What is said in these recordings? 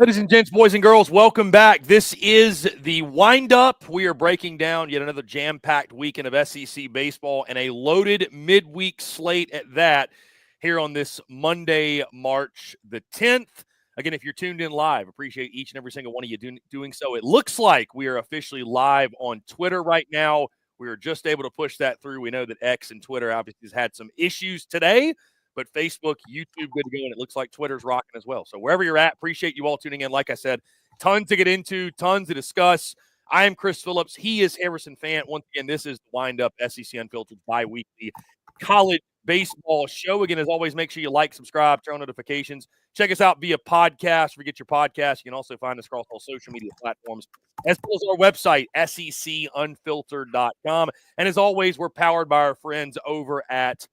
Ladies and gents, boys and girls, welcome back. This is the wind-up. We are breaking down yet another jam-packed weekend of SEC baseball and a loaded midweek slate at that here on this Monday, March the 10th. Again, if you're tuned in live, appreciate each and every single one of you doing so. It looks like we are officially live on Twitter right now. We were just able to push that through. We know that X and Twitter obviously has had some issues today, but Facebook, YouTube, good to go, and it looks like Twitter's rocking as well. So wherever you're at, appreciate you all tuning in. Like I said, tons to get into, tons to discuss. I am Chris Phillips. He is Harrison Fant. Once again, this is the Wind-Up SEC Unfiltered bi-weekly college baseball show. Again, as always, make sure you like, subscribe, turn on notifications. Check us out via podcast. Forget your podcast. You can also find us across all social media platforms, as well as our website, secunfiltered.com. And as always, we're powered by our friends over at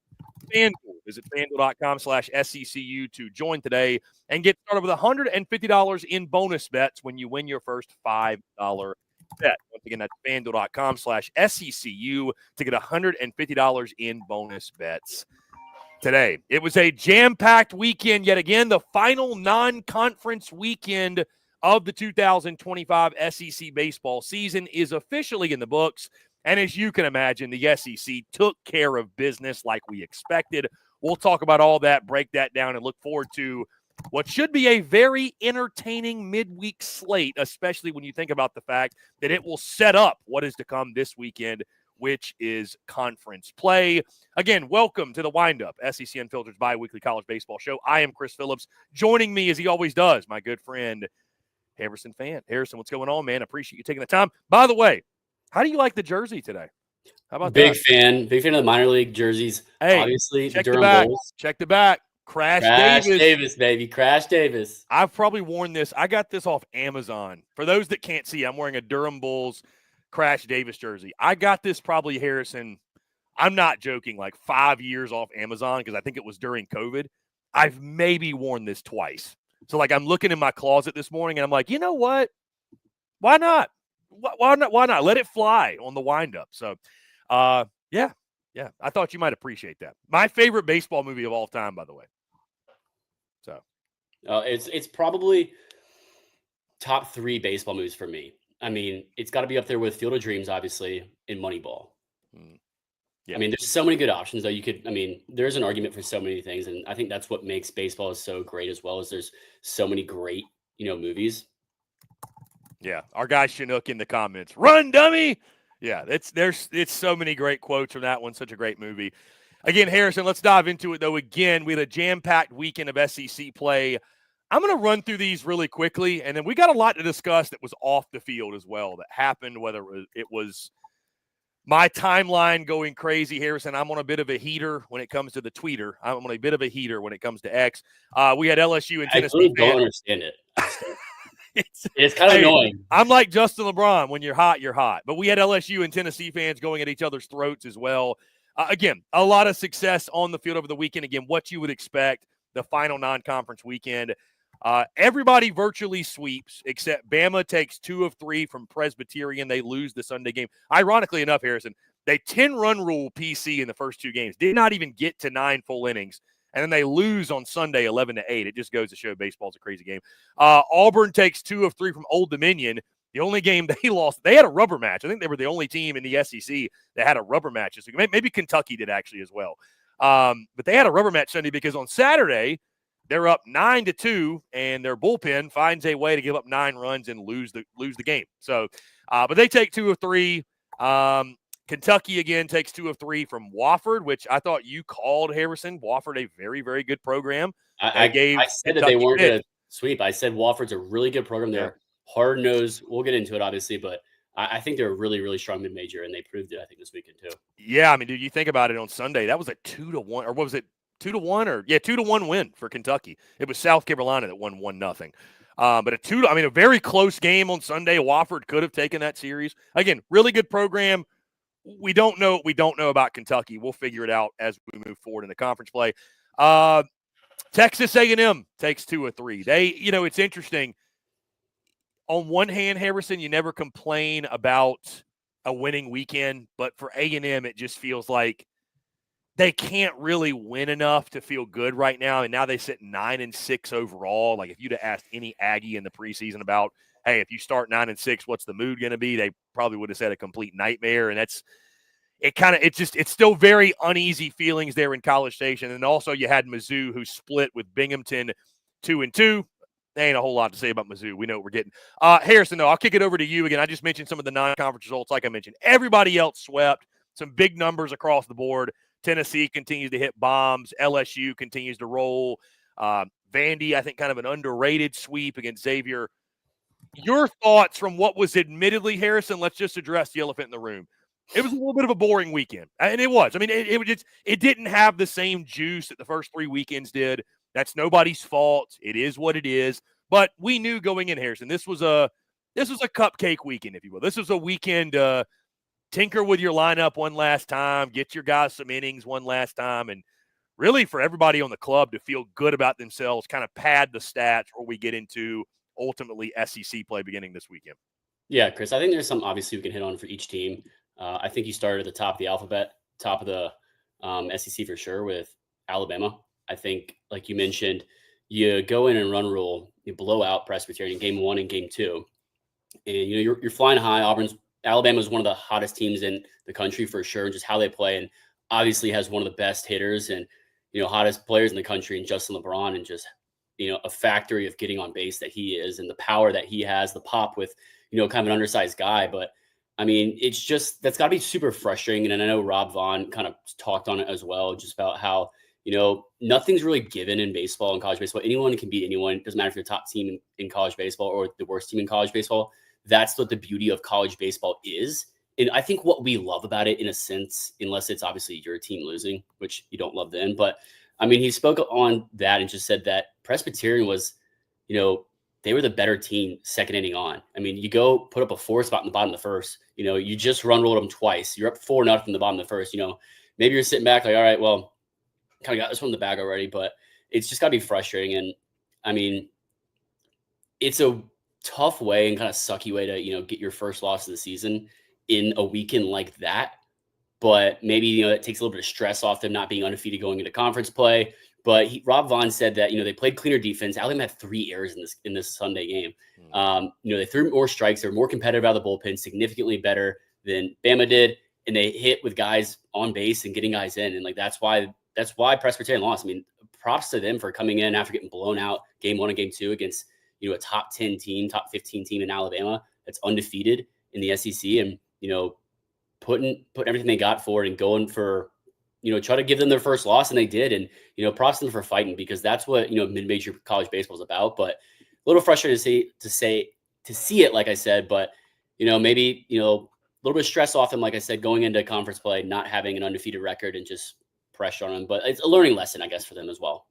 FanDuel. Visit FanDuel.com/SECU to join today and get started with $150 in bonus bets when you win your first $5 bet. Once again, that's FanDuel.com/SECU to get $150 in bonus bets today. It was a jam-packed weekend yet again, the final non-conference weekend of the 2025 SEC baseball season is officially in the books. And as you can imagine, the SEC took care of business like we expected. We'll talk about all that, break that down, and look forward to what should be a very entertaining midweek slate, especially when you think about the fact that it will set up what is to come this weekend, which is conference play. Again, welcome to the Wind-Up, SEC Unfiltered's bi-weekly college baseball show. I am Chris Phillips. Joining me, as he always does, my good friend, Harrison Fant. Harrison, what's going on, man? Appreciate you taking the time. By the way, how do you like the jersey today? How about Big that? Big fan of the minor league jerseys. Hey, obviously, check the Durham the back. Bulls. Check the back. Crash Davis, baby. Crash Davis. I've probably worn this. I got this off Amazon. For those that can't see, I'm wearing a Durham Bulls Crash Davis jersey. I got this probably, Harrison, I'm not joking, like 5 years off Amazon because I think it was during COVID. I've maybe worn this twice. So, like, I'm looking in my closet this morning, and I'm like, you know what? Why not? Why not? Why not? Let it fly on the wind-up. So, yeah. I thought you might appreciate that. My favorite baseball movie of all time, by the way. So, it's probably top 3 baseball movies for me. I mean, it's got to be up there with Field of Dreams, obviously, and Moneyball. Yeah. I mean, there's so many good options, though. There's an argument for so many things, and I think that's what makes baseball so great as well, as there's so many great, movies. Yeah, our guy Chinook in the comments, run, dummy. Yeah, it's so many great quotes from that one. Such a great movie. Again, Harrison, let's dive into it, though. Again, we had a jam-packed weekend of SEC play. I'm going to run through these really quickly, and then we got a lot to discuss that was off the field as well that happened, whether it was my timeline going crazy, Harrison. I'm on a bit of a heater when it comes to the tweeter. I'm on a bit of a heater when it comes to X. We had LSU and Tennessee. I don't understand it. It's kind of annoying. I'm like Justin LeBron. When you're hot, you're hot. But we had LSU and Tennessee fans going at each other's throats as well. Again, a lot of success on the field over the weekend. Again, what you would expect, the final non-conference weekend. Everybody virtually sweeps, except Bama takes 2 of 3 from Presbyterian. They lose the Sunday game. Ironically enough, Harrison, they 10-run rule PC in the first 2 games. Did not even get to 9 full innings. And then they lose on Sunday 11-8. It just goes to show baseball's a crazy game. Auburn takes 2 of 3 from Old Dominion. The only game they lost, they had a rubber match. I think they were the only team in the SEC that had a rubber match this week. Maybe Kentucky did actually as well. But they had a rubber match Sunday because on Saturday, they're up 9-2, and their bullpen finds a way to give up 9 runs and lose the game. So, but they take 2 of 3. Kentucky, again, takes 2 of 3 from Wofford, which I thought you called, Harrison. Wofford, a very, very good program. I said that they weren't going to sweep. I said Wofford's a really good program. They're hard-nosed. We'll get into it, obviously, but I think they're a really, really strong mid-major, and they proved it, I think, this weekend too. Yeah, I mean, dude, you think about it on Sunday, that was a 2-1, or what was it, 2-1, or 2-1 win for Kentucky. It was South Carolina that won 1-0. But a very close game on Sunday. Wofford could have taken that series. Again, really good program. We don't know about Kentucky. We'll figure it out as we move forward in the conference play. Texas A&M takes 2 of 3. It's interesting. On one hand, Harrison, you never complain about a winning weekend, but for A&M, it just feels like they can't really win enough to feel good right now. And now they sit 9-6 overall. Like if you'd have asked any Aggie in the preseason about, hey, if you start 9-6, what's the mood going to be? They probably would have said a complete nightmare. And it's still very uneasy feelings there in College Station. And also you had Mizzou, who split with Binghamton 2-2. There ain't a whole lot to say about Mizzou. We know what we're getting. Harrison, though, I'll kick it over to you again. I just mentioned some of the non-conference results. Like I mentioned, everybody else swept. Some big numbers across the board. Tennessee continues to hit bombs. LSU continues to roll. Vandy, I think, kind of an underrated sweep against Xavier. Your thoughts from what was admittedly, Harrison, let's just address the elephant in the room. It was a little bit of a boring weekend, and it was. I mean, it didn't have the same juice that the first 3 weekends did. That's nobody's fault. It is what it is. But we knew going in, Harrison, this was a cupcake weekend, if you will. This was a weekend tinker with your lineup one last time, get your guys some innings one last time, and really for everybody on the club to feel good about themselves, kind of pad the stats before we get into ultimately SEC play beginning this weekend. Yeah, Chris, I think there's some obviously we can hit on for each team. I think you started at the top of the alphabet, top of the SEC for sure with Alabama. I think, like you mentioned, you go in and run rule, you blow out Presbyterian game 1 and game 2, and you're flying high. Alabama is one of the hottest teams in the country for sure, and just how they play, and obviously has one of the best hitters and hottest players in the country, and Justin LeBron, and just a factory of getting on base that he is, and the power that he has, the pop with kind of an undersized guy. But I mean, it's just that's got to be super frustrating. And I know Rob Vaughn kind of talked on it as well, just about how nothing's really given in baseball and college baseball. Anyone can beat anyone. It doesn't matter if you're the top team in college baseball or the worst team in college baseball. That's what the beauty of college baseball is. And I think what we love about it, in a sense, unless it's obviously your team losing, which you don't love then. But I mean, he spoke on that and just said that Presbyterian was, they were the better team second inning on. I mean, you go put up a 4 spot in the bottom of the first, you just run rolled them twice. You're up 4-0 in the bottom of the first. Maybe you're sitting back like, all right, well, kind of got this one in the bag already, but it's just got to be frustrating. And I mean, it's a tough way and kind of sucky way to, get your first loss of the season in a weekend like that. But maybe, it takes a little bit of stress off them not being undefeated going into conference play. But Rob Vaughn said that, they played cleaner defense. Alabama had 3 errors in this Sunday game. They threw more strikes. They were more competitive out of the bullpen, significantly better than Bama did. And they hit with guys on base and getting guys in. And that's why Presbyterian lost. I mean, props to them for coming in after getting blown out game 1 and game 2 against, a top 10 team, top 15 team in Alabama that's undefeated in the SEC, and, putting everything they got forward and going for, try to give them their first loss. And they did. And, props to them for fighting, because that's what, mid-major college baseball is about. But a little frustrating to see it, like I said, but, maybe, a little bit of stress off them, like I said, going into conference play, not having an undefeated record and just pressure on them. But it's a learning lesson, I guess, for them as well.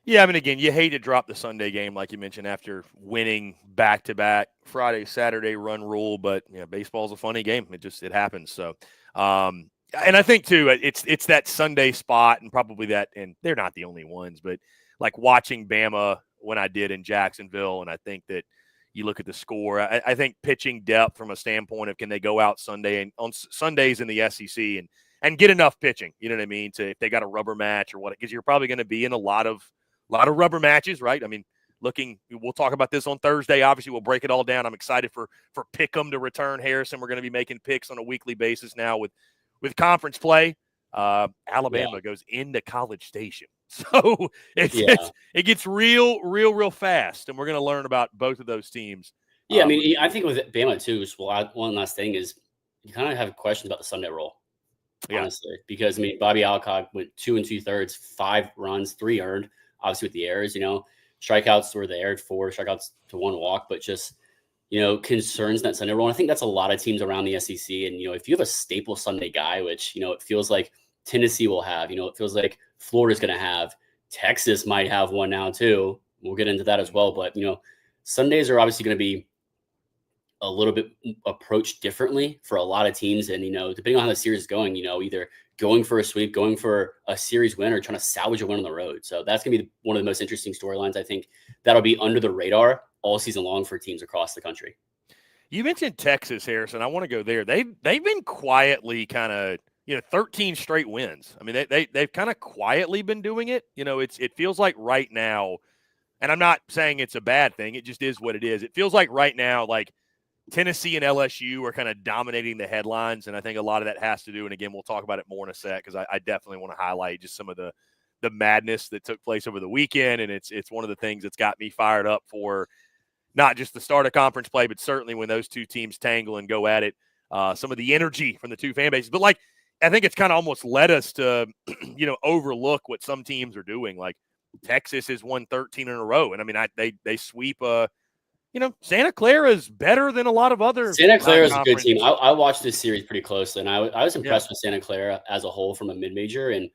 Yeah, I mean, again, you hate to drop the Sunday game, like you mentioned, after winning back-to-back Friday, Saturday run rule, but baseball's a funny game. It happens. So, and I think too, it's that Sunday spot, and probably that, and they're not the only ones, but like watching Bama when I did in Jacksonville, and I think that you look at the score. I think pitching depth from a standpoint of, can they go out Sunday and on Sundays in the SEC and get enough pitching? You know what I mean? To, if they got a rubber match or what, because you're probably going to be in a lot of rubber matches, right? I mean, we'll talk about this on Thursday. Obviously, we'll break it all down. I'm excited for Pick'em to return, Harrison. We're going to be making picks on a weekly basis now with conference play. Alabama goes into College Station. So it gets real fast, and we're going to learn about both of those teams. Yeah, I mean, I think with Bama too, one last thing is you kind of have questions about the Sunday roll, honestly, because I mean, Bobby Alcock went 2 2/3, 5 runs, 3 earned, obviously with the errors, strikeouts were there, 4 strikeouts to 1 walk, but just, concerns in that Sunday roll. And I think that's a lot of teams around the SEC. And, if you have a staple Sunday guy, which, it feels like Tennessee will have, it feels like Florida's going to have, Texas might have one now too. We'll get into that as well. But, Sundays are obviously going to be a little bit approached differently for a lot of teams. And, depending on how the series is going, either going for a sweep, going for a series win, or trying to salvage a win on the road. So that's going to be one of the most interesting storylines. I think that'll be under the radar all season long for teams across the country. You mentioned Texas, Harrison. I want to go there. They've been quietly kind of 13 straight wins. I mean, they've kind of quietly been doing it. It feels like right now, and I'm not saying it's a bad thing. It just is what it is. It feels like right now, like Tennessee and LSU are kind of dominating the headlines, and I think a lot of that has to do, and again, we'll talk about it more in a sec, because I definitely want to highlight just some of the madness that took place over the weekend, and it's one of the things that's got me fired up for not just the start of conference play, but certainly when those two teams tangle and go at it, some of the energy from the two fan bases. But, like, I think it's kind of almost led us to, overlook what some teams are doing. Like, Texas has won 13 in a row, and, I mean, they sweep Santa Clara is better than a lot of other. Santa Clara is a good team. I watched this series pretty closely, and I was impressed with Santa Clara as a whole from a mid-major, and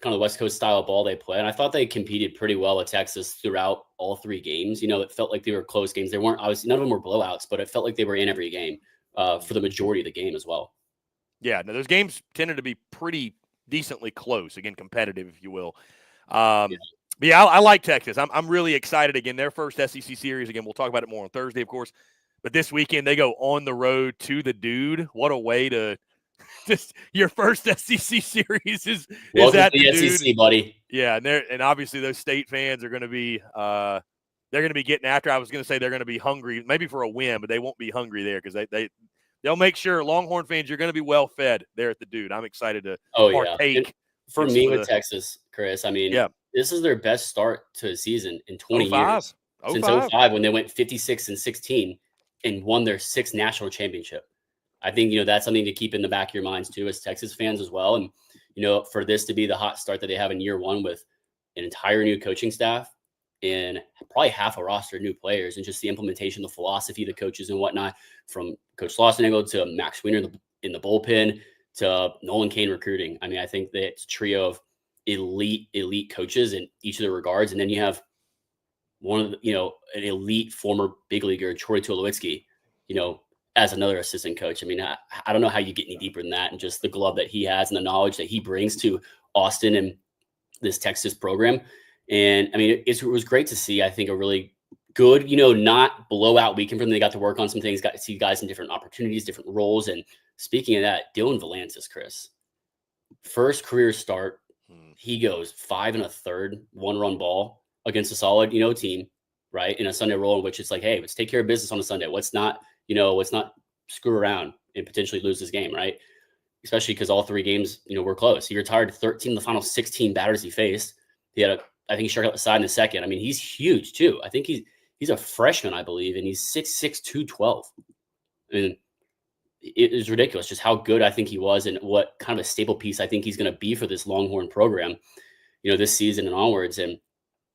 kind of the West Coast style of ball they play. And I thought they competed pretty well with Texas throughout all three games. It felt like they were close games. They weren't, obviously, none of them were blowouts, but it felt like they were in every game for the majority of the game as well. Yeah, no, those games tended to be pretty decently close, again, competitive, if you will. But yeah, I like Texas. I'm really excited. Again, their first SEC series. Again, we'll talk about it more on Thursday, of course. But this weekend, they go on the road to the Dude. What a way to just your first SEC series is at the SEC, Dude, buddy. Yeah, and obviously those state fans are going to be they're going to be getting after. I was going to say they're going to be hungry, maybe for a win, but they won't be hungry there because they'll make sure Longhorn fans, you're going to be well fed there at the Dude. I'm excited to partake. And for me with Texas, Chris, I mean, this is their best start to a season in 20 years. Since 05, when they went 56-16 and won their 6th national championship. I think, that's something to keep in the back of your minds too, as Texas fans as well. And, for this to be the hot start that they have in year one with an entire new coaching staff and probably half a roster of new players, and just the implementation, the philosophy, the coaches and whatnot, from Coach Lawson to Max Weiner in the bullpen to Nolan Cain recruiting. I mean, I think that it's a trio of elite coaches in each of their regards. And then you have one of the, an elite former big leaguer, Troy Tulowitzki, as another assistant coach. I mean, I don't know how you get any deeper than that, and just the glove that he has and the knowledge that he brings to Austin and this Texas program. And I mean, it was great to see, I think, a really good, not blowout weekend for them. They got to work on some things, got to see guys in different opportunities, different roles. And speaking of that, Dylan Valantis, Chris, first career start, he goes 5 1/3 1-run ball against a solid, team, right? In a Sunday roll in which it's like, hey, let's take care of business on a Sunday. Let's not screw around and potentially lose this game, right? Especially because all 3 games, were close. He retired 13 of the final 16 batters he faced. I think he struck out the side in the second. I mean, he's huge too. I think he's a freshman, I believe, and he's 6'6", 212. I mean, it is ridiculous just how good I think he was, and what kind of a staple piece I think he's going to be for this Longhorn program, this season and onwards. And,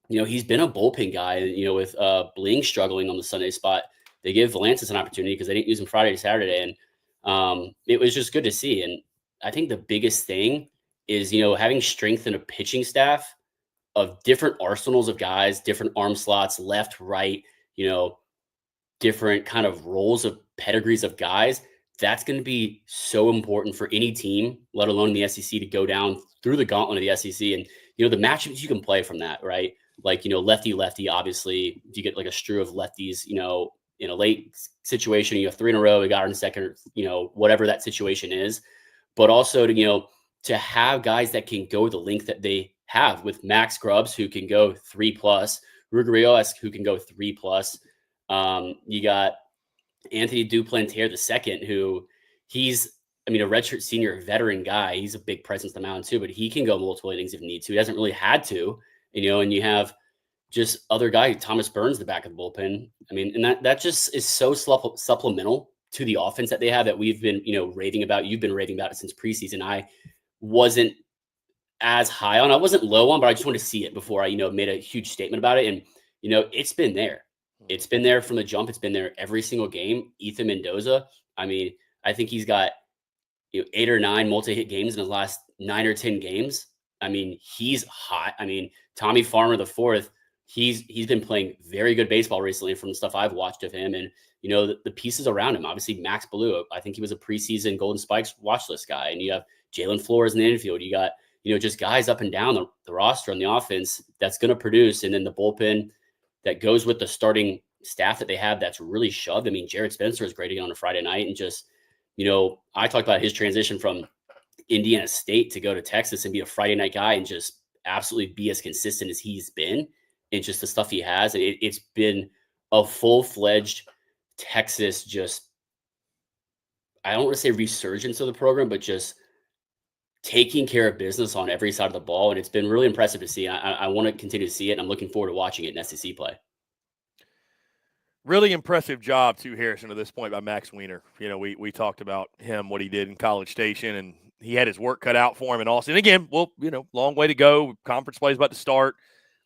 he's been a bullpen guy, and, with Bling struggling on the Sunday spot, they give Valantis an opportunity because they didn't use him Friday to Saturday. And it was just good to see. And I think the biggest thing is, having strengthened a pitching staff of different arsenals of guys, different arm slots, left, right, different kind of roles of pedigrees of guys. That's going to be so important for any team, let alone the SEC, to go down through the gauntlet of the SEC. And, the matchups you can play from that, right? Like, lefty, obviously, if you get like a strew of lefties, in a late situation, you have 3 in a row, we got her in second, whatever that situation is. But also to have guys that can go the length that they have, with Max Grubbs, who can go 3+, Ruggiero who can go 3+. You got Anthony Duplantier II, who he's, a redshirt senior veteran guy. He's a big presence on the mound too, but he can go multiple innings if need to. He hasn't really had to, and you have just other guy, Thomas Burns, the back of the bullpen. I mean, and that just is so supplemental to the offense that they have, that we've been, raving about. You've been raving about it since preseason. I wasn't as high on, I wasn't low on, but I just wanted to see it before I, made a huge statement about it. And, it's been there. It's been there from the jump. It's been there every single game. Ethan Mendoza, I mean, I think he's got 8 or 9 multi-hit games in his last 9 or 10 games. I mean, he's hot. I mean, Tommy Farmer IV, he's been playing very good baseball recently from the stuff I've watched of him. And, the pieces around him, obviously Max Ballou, I think he was a preseason Golden Spikes watch list guy. And you have Jalen Flores in the infield. You got, just guys up and down the roster on the offense that's going to produce. And then the bullpen that goes with the starting staff that they have, that's really shoved. I mean, Jared Spencer is great again on a Friday night, and just, I talked about his transition from Indiana State to go to Texas and be a Friday night guy and just absolutely be as consistent as he's been and just the stuff he has. And it's been a full-fledged Texas, just, I don't want to say resurgence of the program, but just taking care of business on every side of the ball. And it's been really impressive to see. I want to continue to see it. And I'm looking forward to watching it in SEC play. Really impressive job, too, Harrison, to this point by Max Weiner. We talked about him, what he did in College Station, and he had his work cut out for him in Austin. Again, long way to go. Conference play is about to start.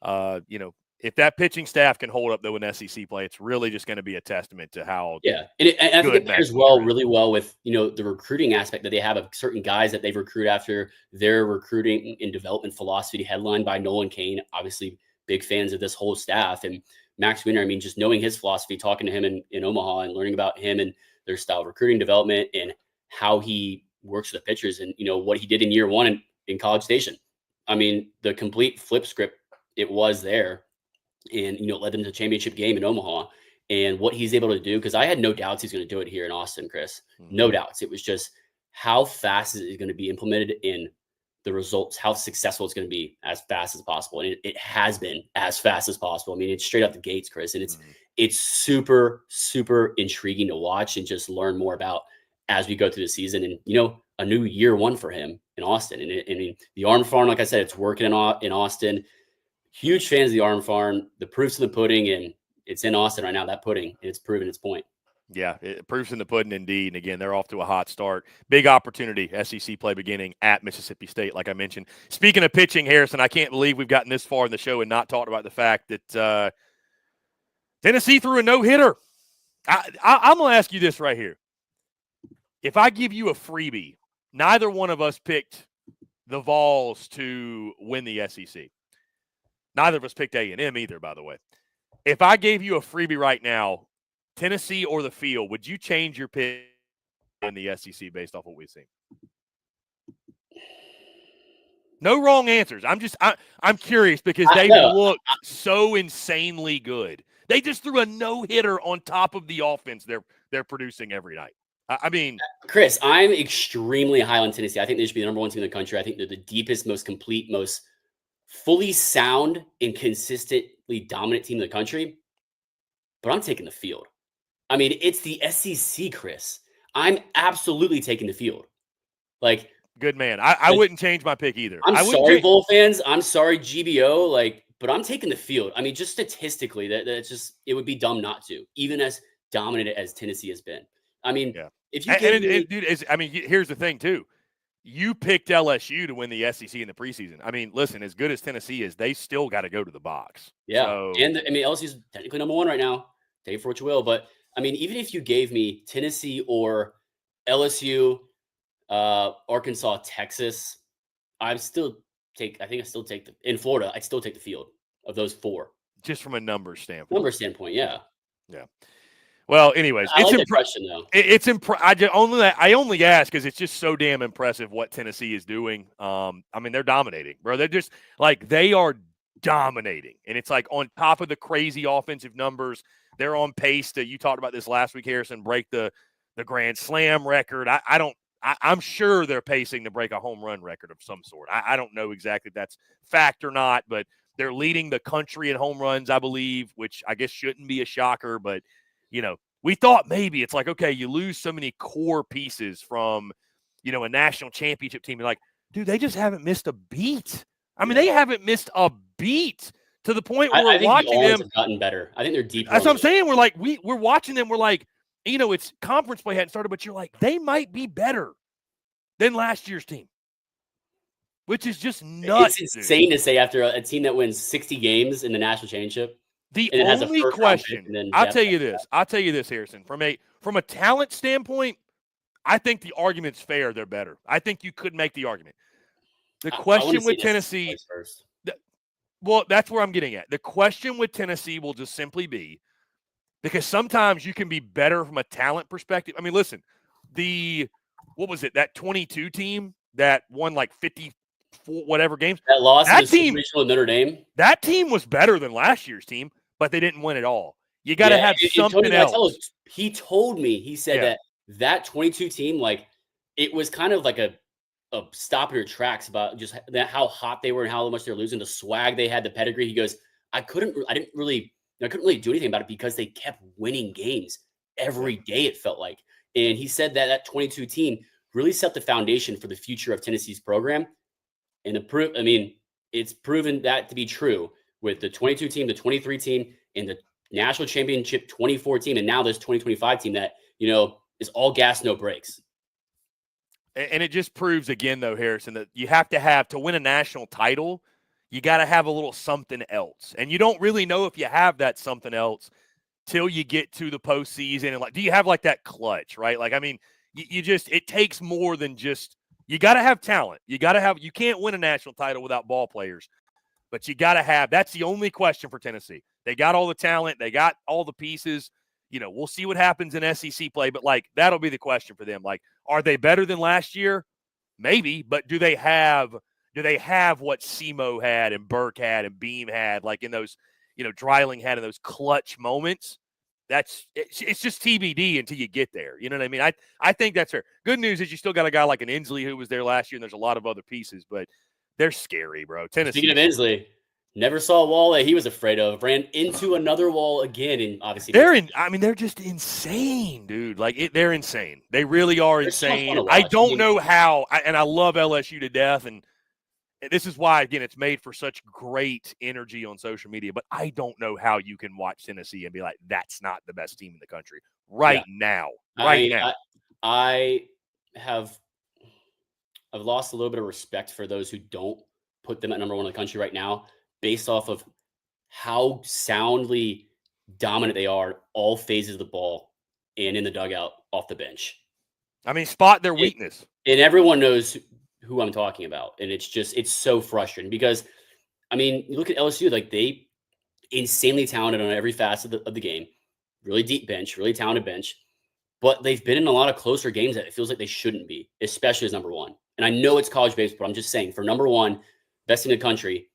If that pitching staff can hold up, though, in SEC play, it's really just going to be a testament to how and I think it pairs really well with, the recruiting aspect that they have of certain guys that they've recruited after their recruiting and development philosophy, headlined by Nolan Kane, obviously big fans of this whole staff. And Max Weiner, just knowing his philosophy, talking to him in Omaha and learning about him and their style of recruiting development and how he works with the pitchers and, what he did in year one in College Station. The complete flip script, it was there. And, led them to the championship game in Omaha and what he's able to do. Because I had no doubts he's going to do it here in Austin, Chris. No doubts. It was just how fast is it going to be implemented in the results, how successful it's going to be as fast as possible. And it has been as fast as possible. It's straight out the gates, Chris. And it's super, super intriguing to watch and just learn more about as we go through the season. And, a new year one for him in Austin. And the Arm Farm, like I said, it's working in Austin. Huge fans of the Arm Farm. The proof's in the pudding, and it's in Austin right now, that pudding, and it's proven its point. Yeah, proof's in the pudding indeed. And again, they're off to a hot start. Big opportunity, SEC play beginning at Mississippi State, like I mentioned. Speaking of pitching, Harrison, I can't believe we've gotten this far in the show and not talked about the fact that Tennessee threw a no-hitter. I'm going to ask you this right here. If I give you a freebie, neither one of us picked the Vols to win the SEC. Neither of us picked A&M either, by the way. If I gave you a freebie right now, Tennessee or the field, would you change your pick in the SEC based off what we've seen? No wrong answers. I'm curious because they look so insanely good. They just threw a no-hitter on top of the offense they're producing every night. Chris, I'm extremely high on Tennessee. I think they should be the number one team in the country. I think they're the deepest, most complete, most fully sound and consistently dominant team in the country, but I'm taking the field. It's the SEC, Chris. I'm absolutely taking the field. Good man. I wouldn't change my pick either. I'm sorry, Bull fans. I'm sorry, GBO. But I'm taking the field. Just statistically, that's just, it would be dumb not to, even as dominant as Tennessee has been. If you dude, here's the thing too. You picked LSU to win the SEC in the preseason. Listen, as good as Tennessee is, they still got to go to the box. Yeah. So, and LSU's technically number one right now. Take it for what you will. But even if you gave me Tennessee or LSU, Arkansas, Texas, in Florida, I'd still take the field of those four. Just from a numbers standpoint. Yeah. Yeah. Well, anyways, I like the question though. I only ask because it's just so damn impressive what Tennessee is doing. They're dominating, bro. They're just they are dominating, and it's on top of the crazy offensive numbers. They're on pace to. You talked about this last week, Harrison. Break the Grand Slam record. I'm sure they're pacing to break a home run record of some sort. I don't know exactly if that's fact or not, but they're leading the country in home runs, I believe, which I guess shouldn't be a shocker, but. We thought maybe it's okay, you lose so many core pieces from, a national championship team. You're dude, they just haven't missed a beat. They haven't missed a beat to the point where we're watching them. Have gotten better. I think they're deep. That's what I'm saying. We're watching them. We're it's conference play hadn't started, but you're they might be better than last year's team, which is just nuts. It's insane to say after a team that wins 60 games in the national championship. The only question, I'll tell you this, Harrison, from a talent standpoint, I think the argument's fair. They're better. I think you could make the argument. The question with Tennessee, that's where I'm getting at. The question with Tennessee will just simply be, because sometimes you can be better from a talent perspective. Listen, what was it, that 22 team that won 54 whatever games? That loss to the regional Notre Dame? That team was better than last year's team. But they didn't win it all. You got to have something else. He told me, he said that that 22 team, like, it was kind of like a stop in your tracks about just how hot they were and how much they're losing, the swag they had, the pedigree. He goes, I couldn't really do anything about it because they kept winning games every day, it felt like. And he said that 22 team really set the foundation for the future of Tennessee's program. And the proof, I mean, it's proven that to be true with the 22 team, the 23 team, and the national championship 24 team, and now this 2025 team that, is all gas, no brakes. And it just proves again, though, Harrison, that you have to win a national title, you got to have a little something else. And you don't really know if you have that something else till you get to the postseason. And like, do you have like that clutch, right? Like, I mean, it takes more than just, you got to have talent. You can't win a national title without ball players, but you got to have, that's the only question for Tennessee. They got all the talent. They got all the pieces. We'll see what happens in SEC play, but like, that'll be the question for them. Like, are they better than last year? Maybe, but do they have what Semo had and Burke had and Beam had, like in those, Dreiling had in those clutch moments? It's just TBD until you get there. You know what I mean? I think that's fair. Good news is you still got a guy like an Inslee who was there last year, and there's a lot of other pieces, but they're scary, bro. Tennessee. Speaking of Inslee, never saw a wall that he was afraid of. Ran into another wall again, and obviously they're just insane, dude. Like they're insane. They really are insane. I don't know how. And I love LSU to death, and this is why, again, it's made for such great energy on social media. But I don't know how you can watch Tennessee and be like, that's not the best team in the country now. I've lost a little bit of respect for those who don't put them at number one in the country right now, based off of how soundly dominant they are all phases of the ball and in the dugout off the bench. I mean, spot their weakness. And everyone knows who I'm talking about. And it's so frustrating because, I mean, you look at LSU, like they insanely talented on every facet of the game, really deep bench, really talented bench, but they've been in a lot of closer games that it feels like they shouldn't be, especially as number one. And I know it's college baseball, but I'm just saying for number one, best in the country,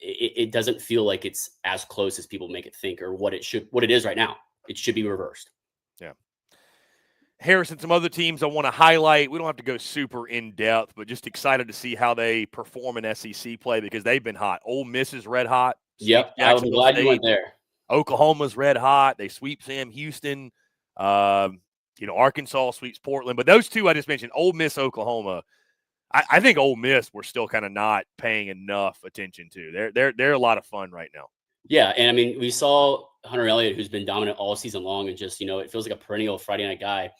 it doesn't feel like it's as close as people make it think or what it is right now. It should be reversed. Yeah. Harrison, some other teams I want to highlight. We don't have to go super in depth, but just excited to see how they perform in SEC play because they've been hot. Ole Miss is red hot. Yep. I was glad you went there. Oklahoma's red hot. They sweep Sam Houston. Arkansas sweeps Portland. But those two I just mentioned, Ole Miss, Oklahoma, I think Ole Miss we're still kind of not paying enough attention to. They're a lot of fun right now. Yeah, and I mean, we saw Hunter Elliott, who's been dominant all season long, and just it feels like a perennial Friday night guy.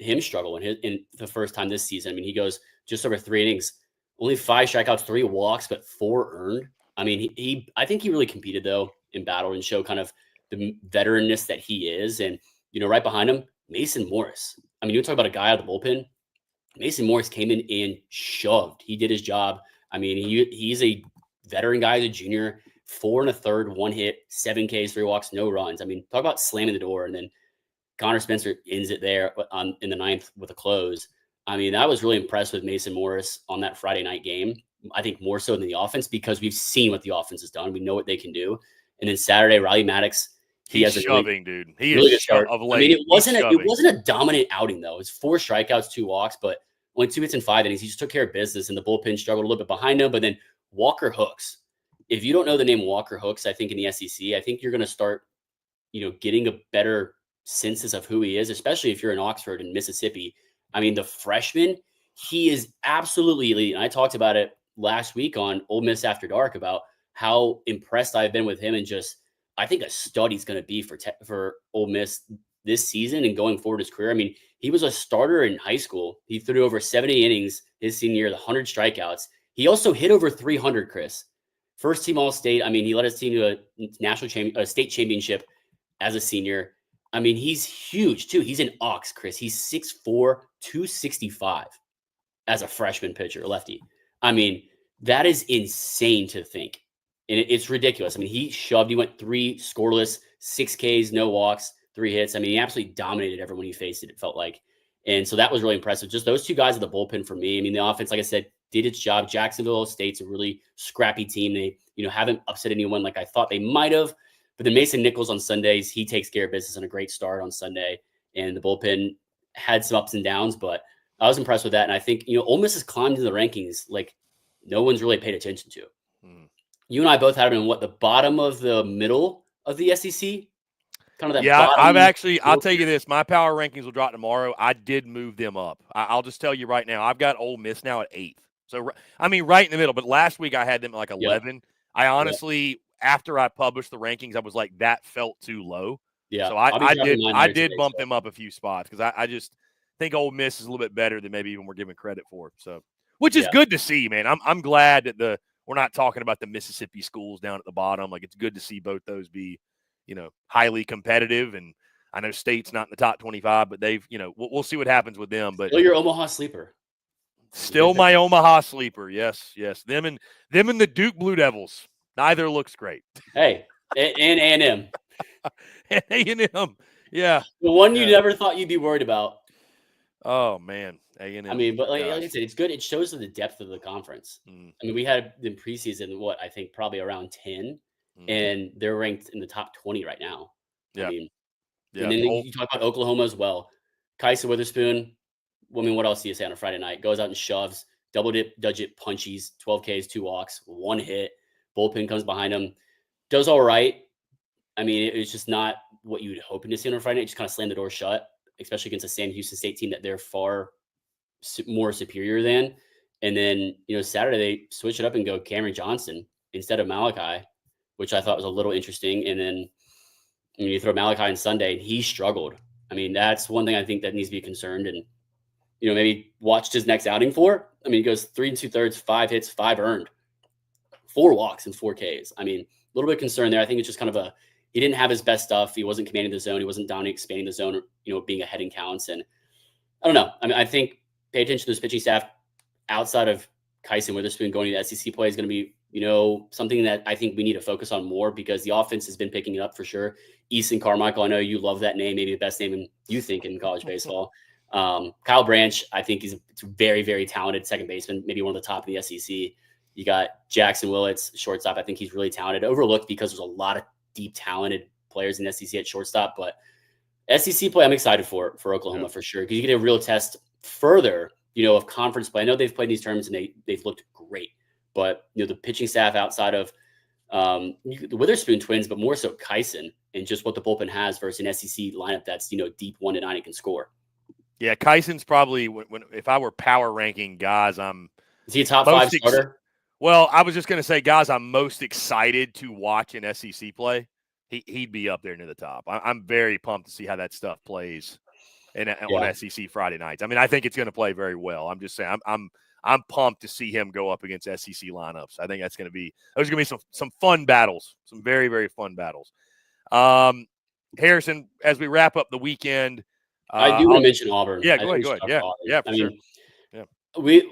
Him struggle in the first time this season. I mean, he goes just over 3 innings, only 5 strikeouts, 3 walks, but 4 earned. I mean, I think he really competed though in battle and showed kind of the veteranness that he is. And right behind him, Mason Morris. I mean, you talk about a guy out of the bullpen. Mason Morris came in and shoved. He did his job. I mean, he's a veteran guy, he's a junior. 4 1/3, 1 hit, 7 Ks, 3 walks, no runs. I mean, talk about slamming the door, and then Connor Spencer ends it there in the 9th with a close. I mean, I was really impressed with Mason Morris on that Friday night game. I think more so than the offense because we've seen what the offense has done. We know what they can do. And then Saturday, Riley Maddox. He's shoving, dude. He really is shoving of late. I mean, it wasn't a dominant outing though. It's 4 strikeouts, 2 walks, but only 2 hits in 5 innings. He just took care of business, and the bullpen struggled a little bit behind him. But then Walker Hooks. If you don't know the name Walker Hooks, I think in the SEC, I think you're going to start, getting a better census of who he is, especially if you're in Oxford and Mississippi. I mean, the freshman, he is absolutely elite. And I talked about it last week on Ole Miss After Dark about how impressed I've been with him, and just I think a stud he's going to be for Ole Miss this season and going forward his career. I mean, he was a starter in high school. He threw over 70 innings his senior year, 100 strikeouts. He also hit over 300, Chris. First team All-State. I mean, he led his team to a state championship as a senior. I mean, he's huge too. He's an Ox, Chris. He's 6'4", 265 as a freshman pitcher, lefty. I mean, that is insane to think. And it's ridiculous. I mean, he shoved. He went 3 scoreless, 6 Ks, no walks, 3 hits. I mean, he absolutely dominated everyone he faced, it felt like. And so that was really impressive. Just those 2 guys at the bullpen for me. I mean, the offense, like I said, did its job. Jacksonville State's a really scrappy team. They, haven't upset anyone like I thought they might have. But then Mason Nichols on Sundays, he takes care of business on a great start on Sunday. And the bullpen, had some ups and downs, but I was impressed with that. And I think, Ole Miss has climbed in the rankings like no one's really paid attention to. You and I both had them in the bottom of the middle of the SEC? Kind of that bottom. I'll tell you this, my power rankings will drop tomorrow. I did move them up. I'll just tell you right now, I've got Ole Miss now at 8th. So, right in the middle. But last week I had them at like 11. Yep. I honestly, after I published the rankings, I was like, that felt too low. Yeah. So I did bump them up a few spots because I just think Ole Miss is a little bit better than maybe even we're giving credit for. So, which is good to see, man. I'm glad that we're not talking about the Mississippi schools down at the bottom. Like, it's good to see both those be, highly competitive. And I know State's not in the top 25, but they've, we'll see what happens with them. But still your Omaha sleeper. Still my Omaha sleeper. Yes. Them and the Duke Blue Devils. Neither looks great. Hey, and A&M. A&M. Yeah. The one you never thought you'd be worried about. Oh, man. A&M. I mean, but like I said, it's good. It shows the depth of the conference. I mean, we had in preseason, I think probably around 10, and they're ranked in the top 20 right now. Yeah. I mean, and then you talk about Oklahoma as well. Kyson Witherspoon, what else do you say on a Friday night? Goes out and shoves, double-digit punchies, 12 Ks, 2 walks, 1 hit. Bullpen comes behind him. Does all right. I mean, it's just not what you would hope to see on a Friday night. Just kind of slam the door shut, especially against a Sam Houston State team that they're far more superior than. And then, Saturday they switch it up and go Cameron Johnson instead of Malachi, which I thought was a little interesting. And then you throw Malachi on Sunday and he struggled. I mean, that's one thing I think that needs to be concerned and, maybe watched his next outing for. I mean, he goes 3 2/3, 5 hits, 5 earned, 4 walks and 4 Ks. I mean, a little bit concerned there. I think it's just kind of he didn't have his best stuff. He wasn't commanding the zone. He wasn't down expanding the zone, being ahead in counts. And I don't know. I mean, I think pay attention to this pitching staff outside of Kyson Witherspoon going to the SEC play is going to be, something that I think we need to focus on more because the offense has been picking it up for sure. Easton Carmichael, I know you love that name, maybe the best name you think in college baseball. Kyle Branch, I think he's very, very talented second baseman, maybe one of the top in the SEC. You got Jackson Willits, shortstop. I think he's really talented, overlooked because there's a lot of deep, talented players in the SEC at shortstop. But SEC play, I'm excited for Oklahoma for sure because you get a real test further, of conference play. I know they've played these tournaments and they've looked great, but the pitching staff outside of the Witherspoon twins, but more so Kyson and just what the bullpen has versus an SEC lineup that's deep 1 to 9 and can score. Yeah, Kyson's probably if I were power ranking guys, is he a top 5 starter? Well, I was just going to say, guys, I'm most excited to watch in SEC play. He'd be up there near the top. I'm very pumped to see how that stuff plays on SEC Friday nights. I mean, I think it's going to play very well. I'm just saying, I'm pumped to see him go up against SEC lineups. I think there's going to be some fun battles, some very, very fun battles. Harrison, as we wrap up the weekend, I do want to mention Auburn. Yeah, go ahead. Yeah, for sure.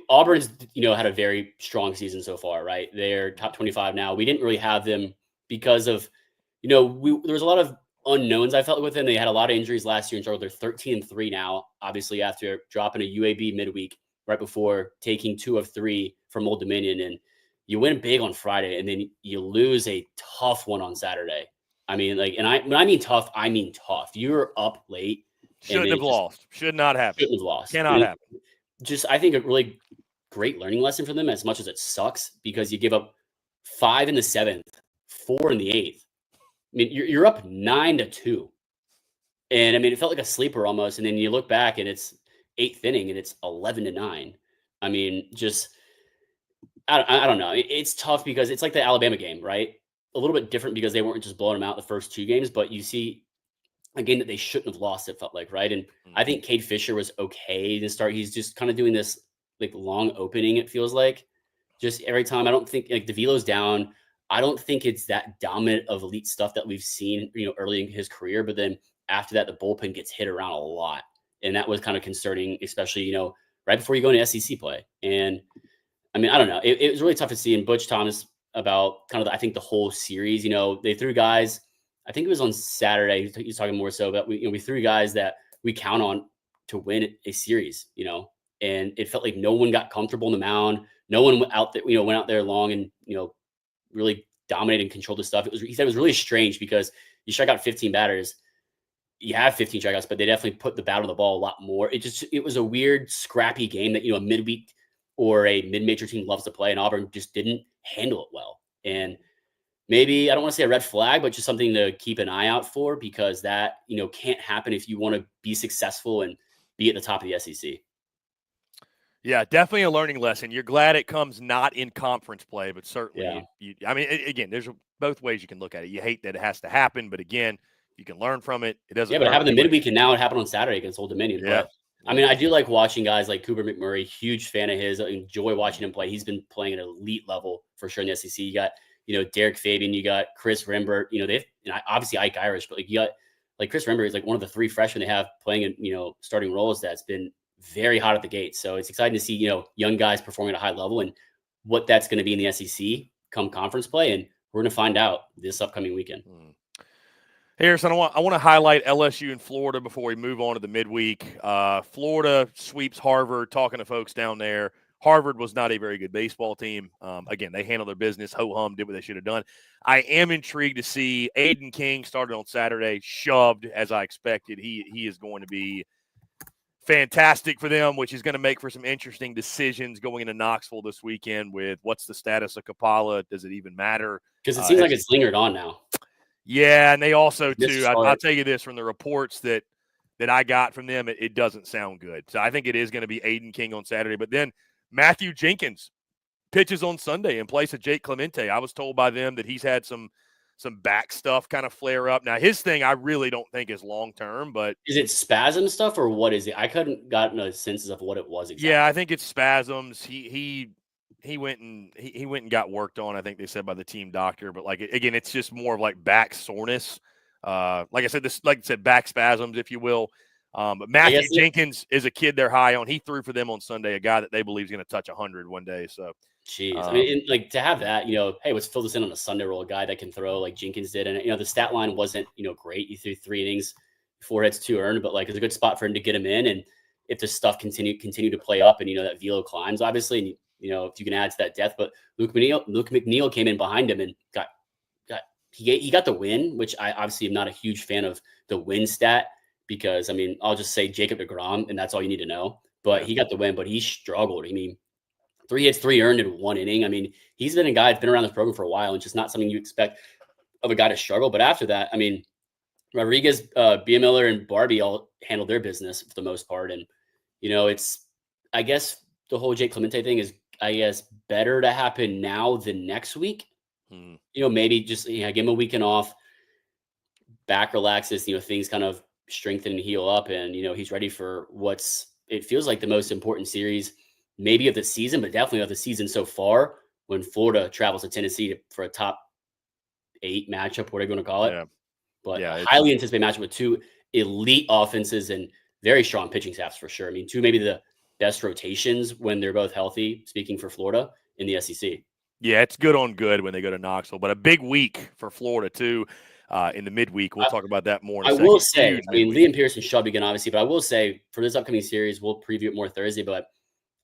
Auburn's, had a very strong season so far, right? They're top 25 now. We didn't really have them because of, there was a lot of unknowns I felt with them. They had a lot of injuries last year and so they're 13-3 now, obviously after dropping a UAB midweek right before taking 2 of 3 from Old Dominion. And you win big on Friday and then you lose a tough one on Saturday. I mean, when I mean tough, I mean tough. You're up late. Shouldn't have lost. Should not happen. Shouldn't have lost. Cannot happen. Just, I think a really great learning lesson for them as much as it sucks because you give up 5 in the 7th, 4 in the 8th. I mean, you're up 9-2. And I mean, it felt like a sleeper almost. And then you look back and it's 8th inning and it's 11-9. I mean, just, I don't know. It's tough because it's like the Alabama game, right? A little bit different because they weren't just blowing them out the first 2 games, but you see a game that they shouldn't have lost, it felt like, right? And I think Cade Fisher was okay to start. He's just kind of doing this like long opening, it feels like. Just every time. I don't think like DeVilo's down. I don't think it's that dominant of elite stuff that we've seen, early in his career. But then after that, the bullpen gets hit around a lot. And that was kind of concerning, especially, right before you go into SEC play. And I mean, I don't know. It was really tough to see. And Butch Thomas about kind of, I think the whole series, they threw guys, I think it was on Saturday. He's talking more so about we threw guys that we count on to win a series, and it felt like no one got comfortable on the mound. No one went out there, went out there long and, really dominated and controlled the stuff. He said it was really strange because you strike out 15 batters. you have 15 strikeouts, but they definitely put the bat on the ball a lot more. It was a weird, scrappy game that, a midweek or a mid-major team loves to play, and Auburn just didn't handle it well. And maybe, I don't want to say a red flag, but just something to keep an eye out for, because that, can't happen if you want to be successful and be at the top of the SEC. Yeah, definitely a learning lesson. You're glad it comes not in conference play, but certainly, again, there's both ways you can look at it. You hate that it has to happen, but again, you can learn from it. It doesn't. Yeah, but it happened the midweek, and now it happened on Saturday against Old Dominion. Yeah. But I do like watching guys like Cooper McMurray. Huge fan of his. I enjoy watching him play. He's been playing at an elite level for sure in the SEC. You got Derek Fabian. You got Chris Rembert. They've obviously Ike Irish, but you got Chris Rembert is one of the 3 freshmen they have playing in starting roles that's been very hot at the gate. So it's exciting to see young guys performing at a high level, and what that's going to be in the SEC come conference play, and we're going to find out this upcoming weekend. Harrison, I want to highlight LSU and Florida before we move on to the midweek. Florida sweeps Harvard. Talking to folks down there, Harvard was not a very good baseball team. Again, they handled their business, ho-hum, did what they should have done. I am intrigued to see Aiden King started on Saturday, shoved as I expected. He is going to be fantastic for them, which is going to make for some interesting decisions going into Knoxville this weekend with what's the status of Kapala. Does it even matter? Because it seems like it's lingered on now. Yeah, and they also, too, I'll tell you this, from the reports that I got from them, it doesn't sound good. So I think it is going to be Aiden King on Saturday. But then Matthew Jenkins pitches on Sunday in place of Jake Clemente. I was told by them that he's had some back stuff kind of flare up. Now, his thing I really don't think is long-term, but is it spasm stuff or what is it? I couldn't gotten a sense of what it was exactly. Yeah, I think it's spasms. He went and got worked on, I think they said, by the team doctor. But again, it's just more of back soreness. Like I said, back spasms, if you will. But Matthew Jenkins is a kid they're high on. He threw for them on Sunday, a guy that they believe is going to touch 100 one day. So, jeez, to have that, hey, let's fill this in on a Sunday roll, a guy that can throw like Jenkins did, and the stat line wasn't great. He threw 3 innings, 4 hits, 2 earned, but it's a good spot for him to get him in. And if this stuff continue to play up, and that velo climbs, obviously, and if you can add to that depth, but Luke McNeil came in behind him and he got the win, which I obviously am not a huge fan of the win stat, because I'll just say Jacob deGrom, and that's all you need to know. But he got the win, but he struggled. 3 hits, 3 earned in 1 inning. He's been a guy that's been around this program for a while, and just not something you expect of a guy to struggle. But after that, Rodriguez, B. Miller, and Barbie all handled their business for the most part. And, it's, I guess the whole Jake Clemente thing is, better to happen now than next week. Maybe just give him a weekend off, back relaxes, things kind of strengthen and heal up, and he's ready for it feels like the most important series maybe of the season, but definitely of the season so far, when Florida travels to Tennessee for a top 8 matchup, whatever you want to call it. But highly anticipated matchup with 2 elite offenses and very strong pitching staffs for sure. 2 maybe the best rotations when they're both healthy, speaking for Florida, in the SEC. Yeah, it's good on good when they go to Knoxville, but a big week for Florida too in the midweek. We'll talk about that more in a second. I will say, Liam Pearson should begin, obviously, but I will say for this upcoming series, we'll preview it more Thursday, but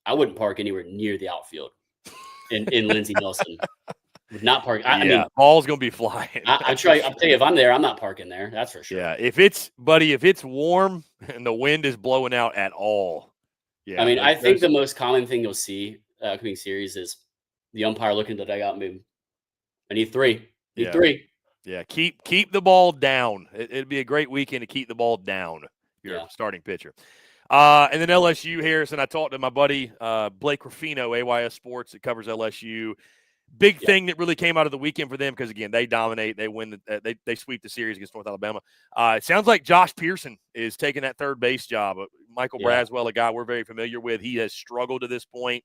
I wouldn't park anywhere near the outfield in Lindsey Nelson. Would not park. Ball's going to be flying. I'll tell you, if I'm there, I'm not parking there. That's for sure. Yeah, if it's warm and the wind is blowing out at all. Yeah, I think the most common thing you'll see upcoming series is the umpire looking at the dugout and moving. I need 3. Need 3. Yeah, keep the ball down. It'd be a great weekend to keep the ball down. You're a starting pitcher. And then LSU, Harrison, I talked to my buddy Blake Ruffino, AYS Sports, that covers LSU. Big thing that really came out of the weekend for them, because, again, they dominate. They win. They sweep the series against North Alabama. It sounds like Josh Pearson is taking that third base job. Michael Braswell, a guy we're very familiar with, he has struggled to this point.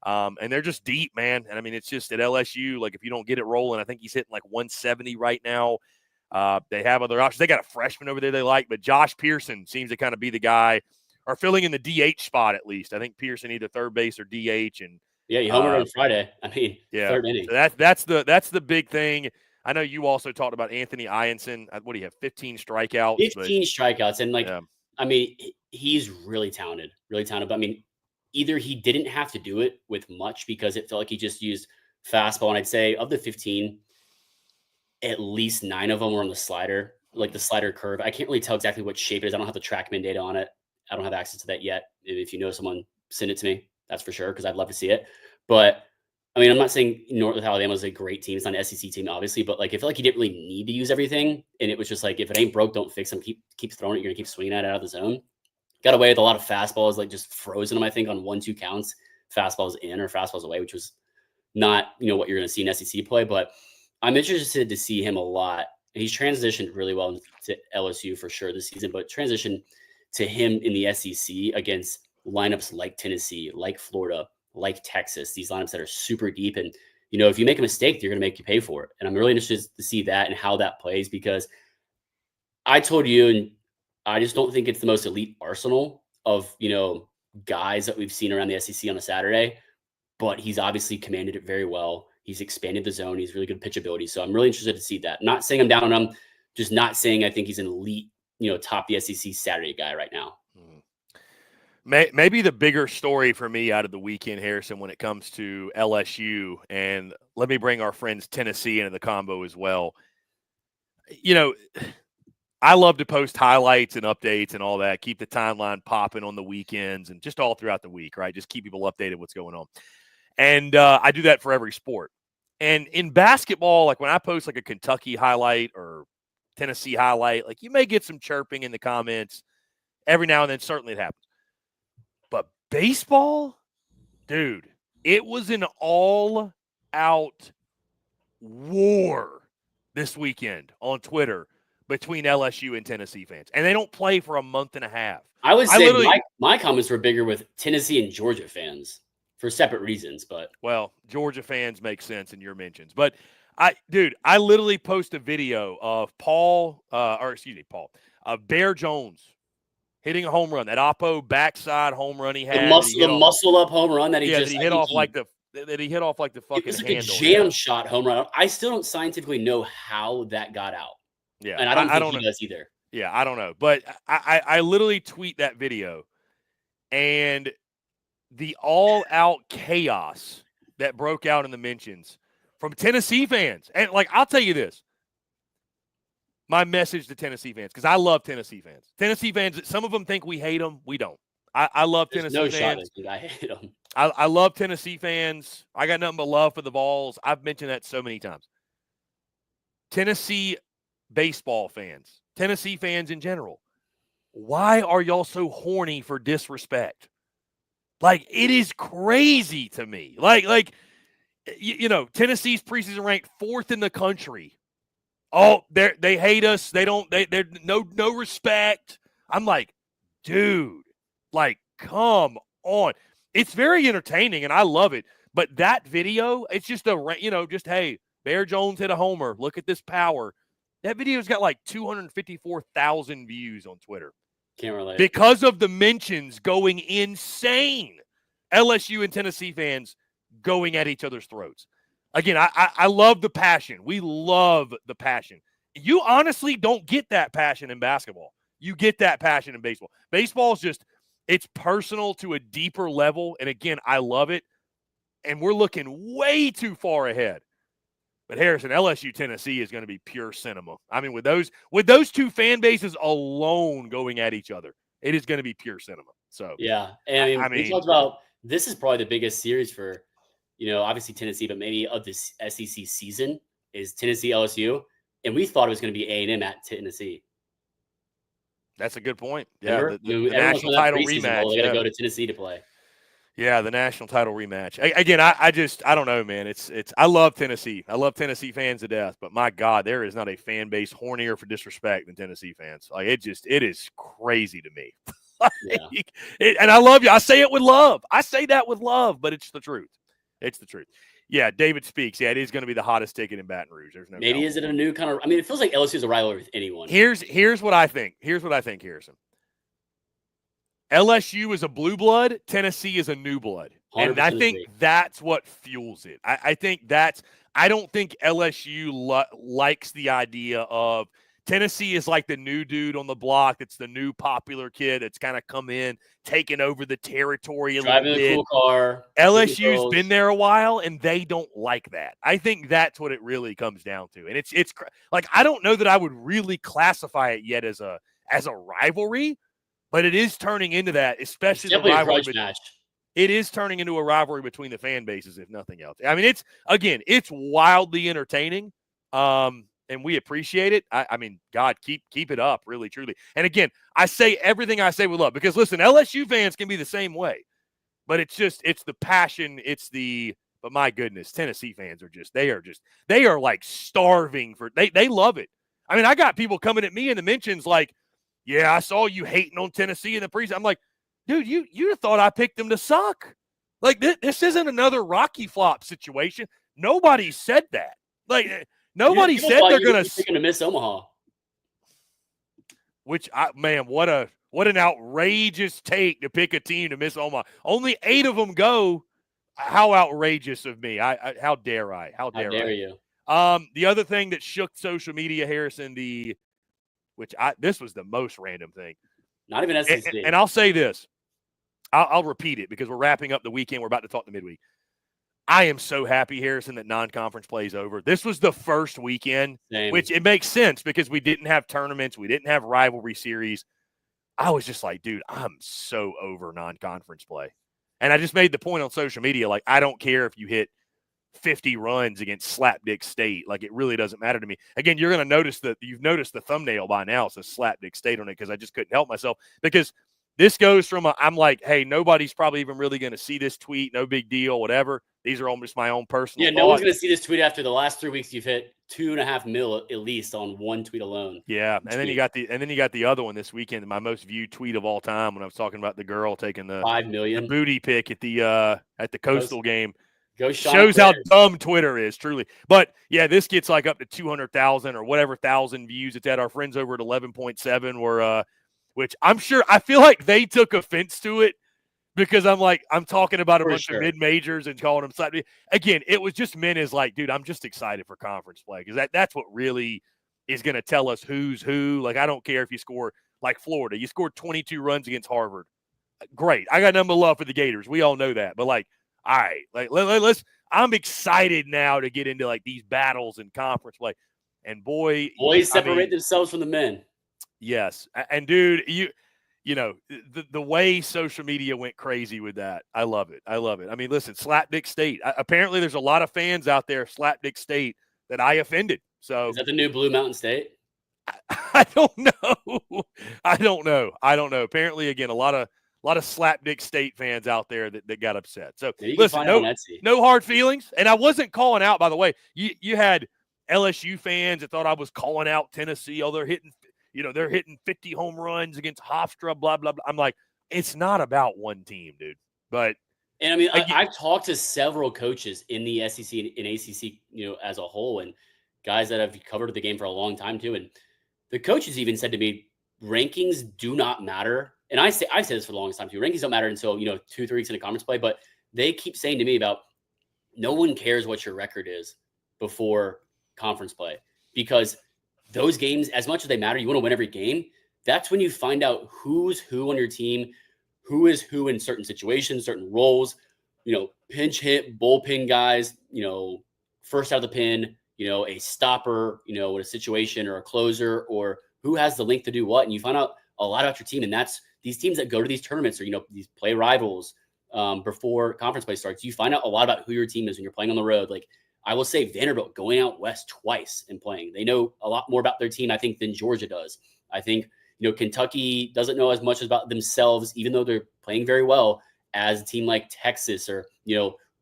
And they're just deep, man. And, it's just at LSU, if you don't get it rolling, I think he's hitting 170 right now. They have other options. They got a freshman over there they like, but Josh Pearson seems to kind of be the guy, or filling in the DH spot at least. I think Pearson either third base or DH. And he homered on Friday. Third inning. So that's the big thing. I know you also talked about Anthony Ianson. What do you have? 15 strikeouts. 15 strikeouts, and he's really talented, really talented. But either he didn't have to do it with much because it felt like he just used fastball, and I'd say of the 15, at least 9 of them were on the slider. like the slider curve. I can't really tell exactly what shape it is. I don't have the TrackMan data on it. I don't have access to that yet. If you know someone, send it to me. That's for sure, because I'd love to see it. But I mean, I'm not saying North Alabama is a great team. It's not an SEC team, obviously, but like I feel like he didn't really need to use everything, and it was just like, if it ain't broke, don't fix them. Keep throwing it. You're gonna keep swinging at it out of the zone. Got away with a lot of fastballs, like just frozen them. I think on 1-2 counts, fastballs in or fastballs away, which was not what you're gonna see in SEC play. But I'm interested to see him a lot. He's transitioned really well to LSU for sure this season, but transition to him in the SEC against lineups like Tennessee, like Florida, like Texas, these lineups that are super deep. And, if you make a mistake, they're going to make you pay for it. And I'm really interested to see that and how that plays, because I told you, and I just don't think it's the most elite arsenal of, guys that we've seen around the SEC on a Saturday, but he's obviously commanded it very well. He's expanded the zone. He's really good pitch ability. So I'm really interested to see that. Not saying I'm down on him, just not saying I think he's an elite, top the SEC Saturday guy right now. Maybe the bigger story for me out of the weekend, Harrison, when it comes to LSU, and let me bring our friends Tennessee into the combo as well. I love to post highlights and updates and all that, keep the timeline popping on the weekends and just all throughout the week, right? Just keep people updated what's going on. And I do that for every sport. And in basketball, like when I post like a Kentucky highlight or Tennessee highlight, like you may get some chirping in the comments every now and then. Certainly it happens. But baseball, dude, it was an all-out war this weekend on Twitter between LSU and Tennessee fans. And they don't play for a month and a half. I would say my comments were bigger with Tennessee and Georgia fans for separate reasons. But well, Georgia fans make sense in your mentions. But I literally post a video of Bear Jones hitting a home run, that Oppo backside home run he had. The muscle up home run that he hit off like the fucking it was like handle. A jam shot home run. I still don't scientifically know how that got out. Yeah. And I don't think he does either. Yeah, I don't know. But I literally tweet that video, and the all-out chaos that broke out in the mentions from Tennessee fans. And, like, I'll tell you this. My message to Tennessee fans, because I love Tennessee fans. Tennessee fans, some of them think we hate them. We don't. I love Tennessee fans. I hate them. I love Tennessee fans. I got nothing but love for the Vols. I've mentioned that so many times. Tennessee baseball fans, Tennessee fans in general, why are y'all so horny for disrespect? Like, it is crazy to me. Like Tennessee's preseason ranked 4th in the country. Oh, they hate us. They're no respect. I'm like, dude, like, come on. It's very entertaining and I love it. But that video, it's just hey, Bear Jones hit a homer. Look at this power. That video's got like 254,000 views on Twitter. Can't relate. Because of the mentions going insane. LSU and Tennessee fans going at each other's throats. Again, I love the passion. We love the passion. You honestly don't get that passion in basketball. You get that passion in baseball. Baseball is just, it's personal to a deeper level. And again, I love it. And we're looking way too far ahead. But Harrison, LSU Tennessee is going to be pure cinema. I mean, with those two fan bases alone going at each other, it is going to be pure cinema. So yeah, and I mean, we talked about this is probably the biggest series for, obviously Tennessee, but maybe of this SEC season is Tennessee LSU, and we thought it was going to be A&M at Tennessee. That's a good point. Yeah, the national title rematch. They got to go to Tennessee to play. Yeah, the national title rematch. Again, I don't know, man. It's I love Tennessee. I love Tennessee fans to death, but my God, there is not a fan base hornier for disrespect than Tennessee fans. Like it is crazy to me. And I love you. I say it with love. I say that with love, but it's the truth. It's the truth. Yeah, David speaks. Yeah, it is going to be the hottest ticket in Baton Rouge. There's no maybe doubt. Is it a new kind of? I mean, it feels like LSU is a rivalry with anyone. Here's what I think. Harrison. LSU is a blue blood. Tennessee is a new blood. And I think that's what fuels it. I think I don't think LSU likes the idea of Tennessee is like the new dude on the block. It's the new popular kid that's kind of come in, taking over the territory a driving little bit. Driving a cool car. LSU's been there a while, and they don't like that. I think that's what it really comes down to. And it's like, I don't know that I would really classify it yet as a rivalry, but it is turning into that, especially the rivalry match. It is turning into a rivalry between the fan bases, if nothing else. I mean, it's wildly entertaining, and we appreciate it. I mean, God, keep it up, really, truly. And again, I say everything I say with love because, listen, LSU fans can be the same way. But it's the passion. But my goodness, Tennessee fans they are like starving for, they love it. I mean, I got people coming at me in the mentions like, yeah, I saw you hating on Tennessee in the preseason. I'm like, dude, you thought I picked them to suck. Like, this isn't another Rocky Flop situation. Nobody said that. Like, nobody said they're going to miss Omaha. What an outrageous take to pick a team to miss Omaha. Only 8 of them go. How outrageous of me. How dare I? How dare you? The other thing that shook social media, Harrison, this was the most random thing. Not even SEC. And I'll say this. I'll repeat it because we're wrapping up the weekend. We're about to talk the midweek. I am so happy, Harrison, that non-conference play is over. This was the first weekend, which it makes sense because we didn't have tournaments. We didn't have rivalry series. I was just like, dude, I'm so over non-conference play. And I just made the point on social media, like, I don't care if you hit 50 runs against Slapdick State. Like, it really doesn't matter to me. Again, you're going to notice that you've noticed the thumbnail by now. It says Slapdick State on it because I just couldn't help myself. Because this goes from I'm like, hey, nobody's probably even really going to see this tweet. No big deal, whatever. These are almost my own personal thoughts. No one's going to see this tweet after the last 3 weeks you've hit $2.5 million at least on one tweet alone. Yeah, and then you got the other one this weekend, my most viewed tweet of all time when I was talking about the girl taking the 5 million the booty pic at the Coastal game. Shows how dumb Twitter is, truly. But yeah, this gets like up to 200,000 or whatever thousand views. It's at our friends over at 11.7 were which I feel like they took offense to it because I'm talking about a bunch of mid-majors and calling them slightly. Again, it was just meant as like, dude, I'm just excited for conference play because that's what really is going to tell us who's who. Like, I don't care if you score like Florida. You scored 22 runs against Harvard. Great. I got nothing but love for the Gators. We all know that. But like, all right, like let's. I'm excited now to get into like these battles in conference play. And boys separate themselves from the men. Yes. And dude, you know, the way social media went crazy with that, I love it. I mean, listen, Slapdick State. Apparently there's a lot of fans out there, Slapdick State, that I offended. So is that the new Blue Mountain State? I don't know. I don't know. Apparently, again, a lot of Slapdick State fans out there that got upset. So listen, no hard feelings. And I wasn't calling out, by the way. You had LSU fans that thought I was calling out Tennessee. Oh, they're hitting 50 home runs against Hofstra, blah, blah, blah. I'm like, it's not about one team, dude. But and I mean, I've talked to several coaches in the SEC and ACC, as a whole, and guys that have covered the game for a long time too. And the coaches even said to me, rankings do not matter. And I say this for the longest time too. Rankings don't matter until 2-3 weeks into conference play. But they keep saying to me about no one cares what your record is before conference play, because those games, as much as they matter, you want to win every game. That's when you find out who's who on your team, who is who in certain situations, certain roles. Pinch hit, bullpen guys. First out of the pin. A stopper. In a situation, or a closer, or who has the length to do what. And you find out a lot about your team, and that's these teams that go to these tournaments or these play rivals before conference play starts. You find out a lot about who your team is when you're playing on the road. Like, I will say Vanderbilt going out west twice and playing. They know a lot more about their team, I think, than Georgia does. I think, Kentucky doesn't know as much about themselves, even though they're playing very well, as a team like Texas or,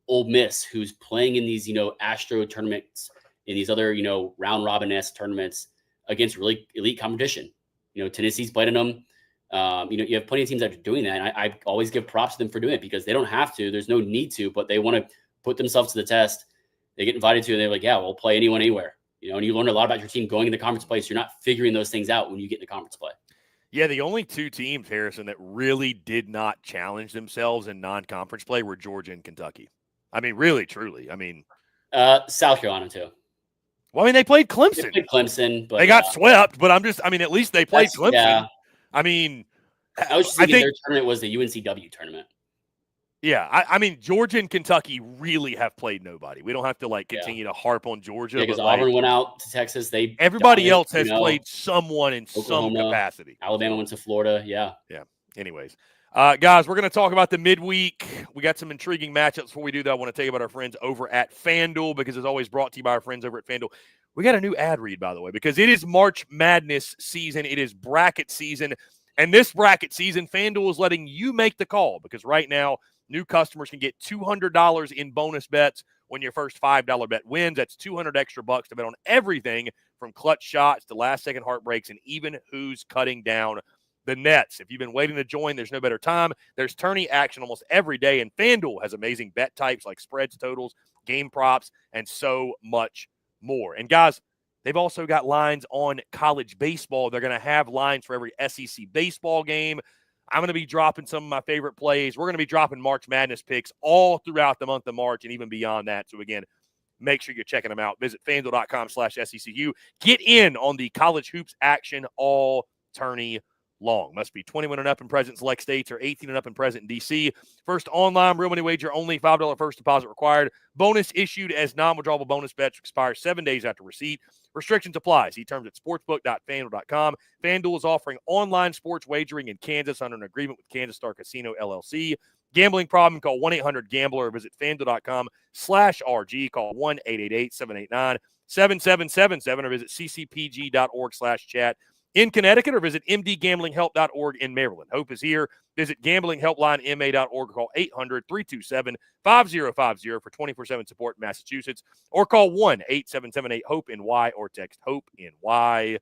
Ole Miss, who's playing in these, Astro tournaments, in these other, round robin-esque tournaments against really elite competition. Tennessee's played in them. You have plenty of teams that are doing that. And I always give props to them for doing it because they don't have to. There's no need to, but they want to put themselves to the test. They get invited to, and they're like, yeah, we'll play anyone, anywhere. And you learn a lot about your team going into conference play. So you're not figuring those things out when you get into conference play. Yeah, the only two teams, Harrison, that really did not challenge themselves in non-conference play were Georgia and Kentucky. I mean, really, truly. I mean, South Carolina too. Well, I mean, they played Clemson. They played Clemson, but they got swept. But at least they played Clemson. Yeah. I mean, I was just thinking their tournament was the UNCW tournament. Yeah, I mean, Georgia and Kentucky really have played nobody. We don't have to continue to harp on Georgia. Because Auburn went out to Texas. Everybody else has played someone in Oklahoma, some capacity. Alabama went to Florida. Yeah. Anyways, guys, we're going to talk about the midweek. We got some intriguing matchups. Before we do that, I want to tell you about our friends over at FanDuel, because it's always brought to you by our friends over at FanDuel. We got a new ad read, by the way, because it is March Madness season. It is bracket season. And this bracket season, FanDuel is letting you make the call, because right now, new customers can get $200 in bonus bets when your first $5 bet wins. That's $200 extra bucks to bet on everything from clutch shots to last-second heartbreaks and even who's cutting down the nets. If you've been waiting to join, there's no better time. There's tourney action almost every day, and FanDuel has amazing bet types like spreads, totals, game props, and so much more. And, guys, they've also got lines on college baseball. They're going to have lines for every SEC baseball game. I'm going to be dropping some of my favorite plays. We're going to be dropping March Madness picks all throughout the month of March and even beyond that. So, again, make sure you're checking them out. Visit FanDuel.com/SECU. Get in on the college hoops action all tourney long. Must be 21 and up and present in select states or 18 and up and present in D.C. First online real money wager only. $5 first deposit required. Bonus issued as non-withdrawable bonus bets expire 7 days after receipt. Restrictions apply. See terms at sportsbook.fanduel.com. FanDuel is offering online sports wagering in Kansas under an agreement with Kansas Star Casino, LLC. Gambling problem? Call 1-800-GAMBLER or visit FanDuel.com/RG. Call 1-888-789-7777 or visit ccpg.org/chat in Connecticut or visit mdgamblinghelp.org in Maryland. Hope is here. Visit gamblinghelplinema.org. Call 800-327-5050 for 24/7 support in Massachusetts, or call 1-8778-HOPE-NY or text HOPE-NY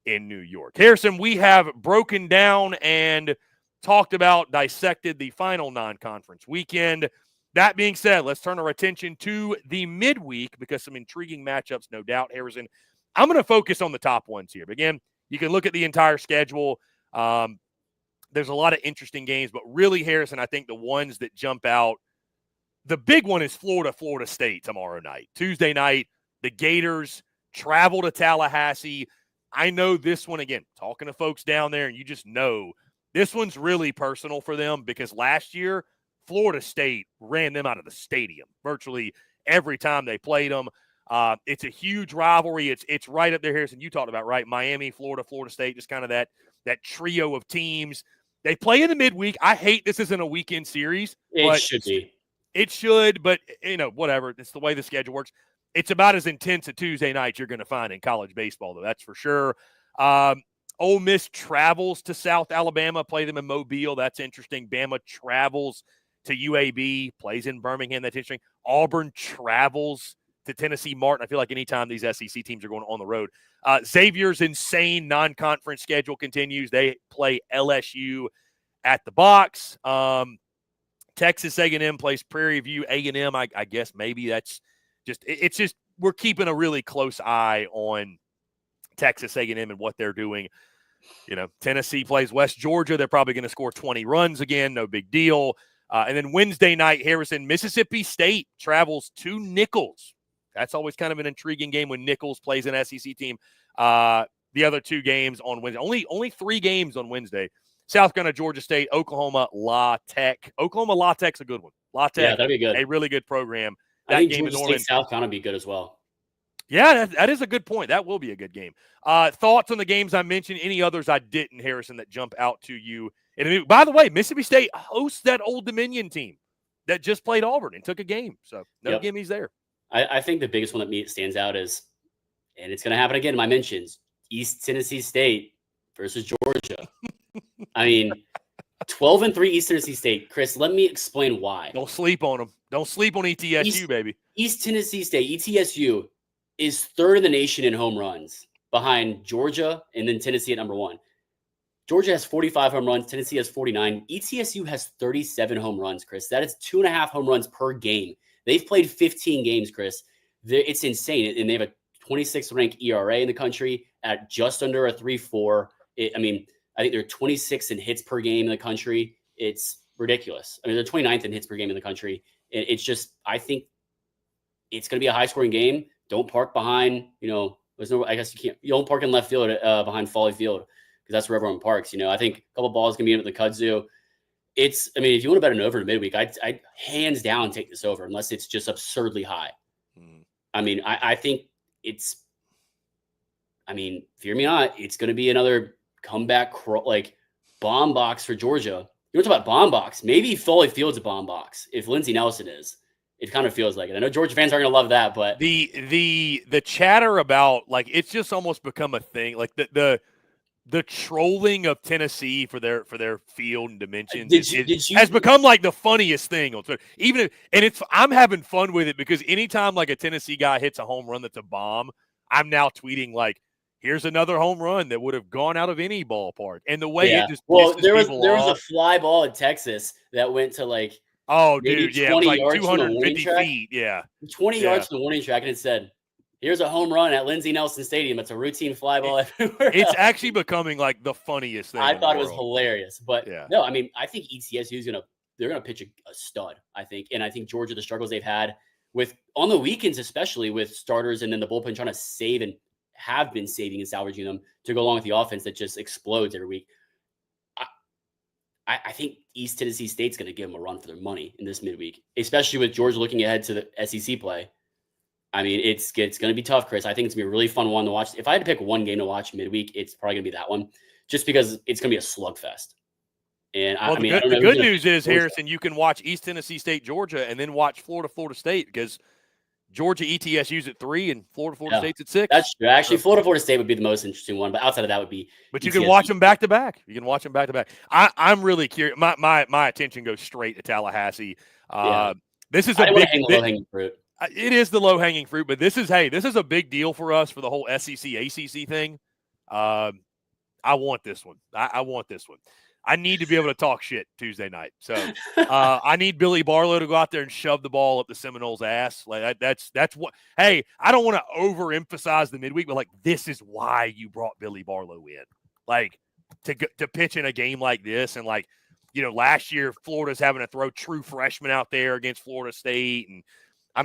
in New York. Harrison, we have broken down and talked about, dissected the final non-conference weekend. That being said, let's turn our attention to the midweek because some intriguing matchups, no doubt, Harrison. I'm going to focus on the top ones here. But again, you can look at the entire schedule. There's a lot of interesting games, but really, Harrison, I think the ones that jump out, the big one is Florida State tomorrow night. Tuesday night, the Gators travel to Tallahassee. I know this one, again, talking to folks down there, and you just know this one's really personal for them because last year, Florida State ran them out of the stadium virtually every time they played them. It's a huge rivalry. It's right up there, Harrison. You talked about, right? Miami, Florida State, just kind of that trio of teams. They play in the midweek. I hate this isn't a weekend series. It should be. It should, but, whatever. It's the way the schedule works. It's about as intense a Tuesday night you're going to find in college baseball, though. That's for sure. Ole Miss travels to South Alabama, play them in Mobile. That's interesting. Bama travels to UAB, plays in Birmingham. That's interesting. Auburn travels to Tennessee Martin. I feel like anytime these SEC teams are going on the road. Xavier's insane non-conference schedule continues. They play LSU at the box. Texas A&M plays Prairie View A&M. I guess maybe that's just – it's just we're keeping a really close eye on Texas A&M and what they're doing. Tennessee plays West Georgia. They're probably going to score 20 runs again. No big deal. And then Wednesday night, Harrison, Mississippi State travels to Nichols. That's always kind of an intriguing game when Nichols plays an SEC team. The other two games on Wednesday. Only 3 games on Wednesday. South Carolina, Georgia State, Oklahoma, La Tech. Oklahoma, La Tech's a good one. La Tech, yeah, that'd be good. A really good program. I think Georgia State, South Carolina would be good as well. Yeah, that is a good point. That will be a good game. Thoughts on the games I mentioned? Any others I didn't, Harrison, that jump out to you? And by the way, Mississippi State hosts that Old Dominion team that just played Auburn and took a game. So no gimmies there. I think the biggest one that stands out is, and it's going to happen again in my mentions, East Tennessee State versus Georgia. I mean, 12-3 East Tennessee State. Chris, let me explain why. Don't sleep on them. Don't sleep on ETSU, baby. East Tennessee State, ETSU, is third in the nation in home runs behind Georgia and then Tennessee at number 1. Georgia has 45 home runs. Tennessee has 49. ETSU has 37 home runs, Chris. That is 2.5 home runs per game. They've played 15 games, Chris. It's insane. And they have a 26th ranked ERA in the country at just under a 3.4. I think they're 26th in hits per game in the country. It's ridiculous. They're 29th in hits per game in the country. It's just, I think it's going to be a high-scoring game. don't park behind, there's no, I guess you don't park in left field behind Foley Field because that's where everyone parks. I think a couple balls can be in at the kudzu. If you want to bet an over to midweek, I'd hands down take this over unless it's just absurdly high. I think fear me not, it's going to be another comeback bomb box for Georgia. You want to talk about bomb box? Maybe Foley Field's a bomb box if Lindsey Nelson is. It kind of feels like it. I know Georgia fans aren't going to love that, but the chatter about it's just almost become a thing. Like the trolling of Tennessee for their field and dimensions has become like the funniest thing on Twitter. I'm having fun with it because anytime like a Tennessee guy hits a home run that's a bomb, I'm now tweeting like, here's another home run that would have gone out of any ballpark. And the way it just there was a fly ball in Texas that went to 20 yards 250 feet, 20 yards from the warning track, and it said, here's a home run at Lindsey Nelson Stadium. It's a routine fly ball everywhere. It's actually becoming like the funniest thing. I thought it was hilarious, but no, I think ETSU they're gonna pitch a stud. I think, and I think Georgia, the struggles they've had on the weekends, especially with starters and then the bullpen trying to save and have been saving and salvaging them to go along with the offense that just explodes every week. I think East Tennessee State's going to give them a run for their money in this midweek, especially with Georgia looking ahead to the SEC play. It's going to be tough, Chris. I think it's going to be a really fun one to watch. If I had to pick one game to watch midweek, it's probably going to be that one, just because it's going to be a slugfest. And the good news is, Harrison, you can watch East Tennessee State, Georgia, and then watch Florida State because Georgia ETSU's at 3 and Florida State's at 6. That's true. Actually, Florida State would be the most interesting one, but outside of that would be. But you can watch them back to back. I'm really curious. My attention goes straight to Tallahassee. This is a big low-hanging fruit. It is the low-hanging fruit, but this is a big deal for us for the whole SEC ACC thing. I want this one. I want this one. I need to be able to talk shit Tuesday night. So I need Billy Barlow to go out there and shove the ball up the Seminoles' ass. Like that's what. Hey, I don't want to overemphasize the midweek, but this is why you brought Billy Barlow in, to pitch in a game like this. And last year Florida's having to throw true freshmen out there against Florida State, and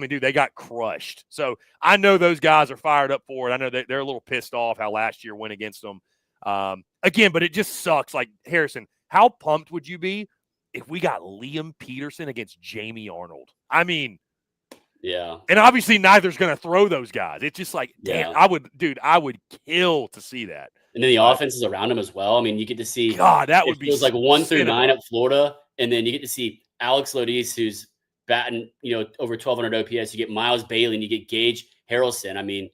dude, they got crushed. So I know those guys are fired up for it. I know they're a little pissed off how last year went against them. Again, but it just sucks. Like, Harrison, how pumped would you be if we got Liam Peterson against Jamie Arnold? Yeah. And obviously neither's going to throw those guys. It's just damn, I would kill to see that. And then the offenses around him as well. You get to see. God, that would be. It was 1 through 9 at Florida. And then you get to see Alex Lodis, who's batting, over 1,200 OPS. You get Miles Bailey and you get Gage Harrelson.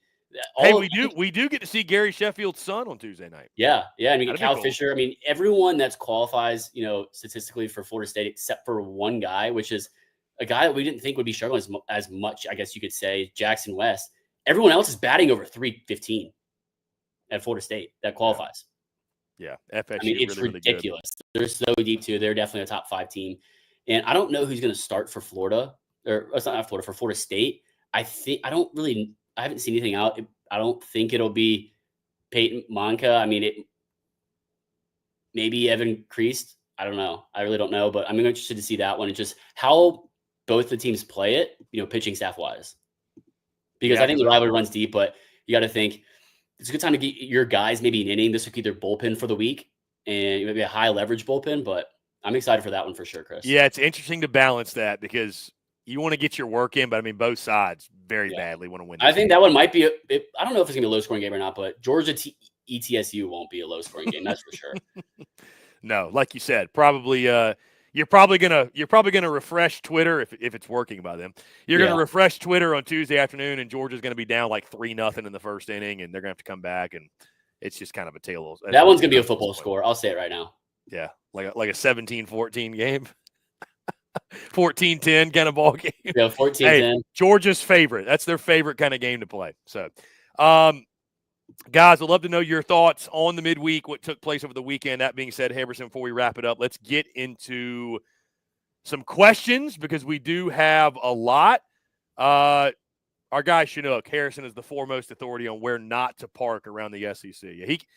We do get to see Gary Sheffield's son on Tuesday night. Yeah, and you get Cal Fisher. Everyone that's qualifies, statistically for Florida State except for one guy, which is a guy that we didn't think would be struggling as much, I guess you could say, Jackson West. Everyone else is batting over 315 at Florida State that qualifies. Yeah, FSU. It's really, ridiculous. Really they're so deep too. They're definitely a top 5 team, and I don't know who's going to start for Florida, or it's not Florida, for Florida State. I haven't seen anything out. I don't think it'll be Peyton Monca. Maybe Evan Kreist. I don't know. I really don't know, but I'm interested to see that one and just how both the teams play it, pitching staff wise. Because I think the rivalry runs deep, but you got to think it's a good time to get your guys maybe an inning. This would be their bullpen for the week and maybe a high leverage bullpen, but I'm excited for that one for sure, Chris. Yeah, it's interesting to balance that because you want to get your work in, but both sides very badly want to win. I think that one might be I don't know if it's gonna be a low scoring game or not, but Georgia ETSU won't be a low scoring game. That's for sure. No, like you said, probably you're probably gonna refresh Twitter if it's working by them. You're gonna refresh Twitter on Tuesday afternoon, and Georgia's gonna be down 3-0 in the first inning, and they're gonna have to come back, and it's just kind of a tale of. That one's gonna be a football score. I'll say it right now. Yeah, like a 17-14 game. 14-10 kind of ball game. Yeah, 14-10. Georgia's favorite. That's their favorite kind of game to play. So, guys, I'd love to know your thoughts on the midweek, what took place over the weekend. That being said, Harrison, before we wrap it up, let's get into some questions because we do have a lot. Our guy Chinook, Harrison, is the foremost authority on where not to park around the SEC.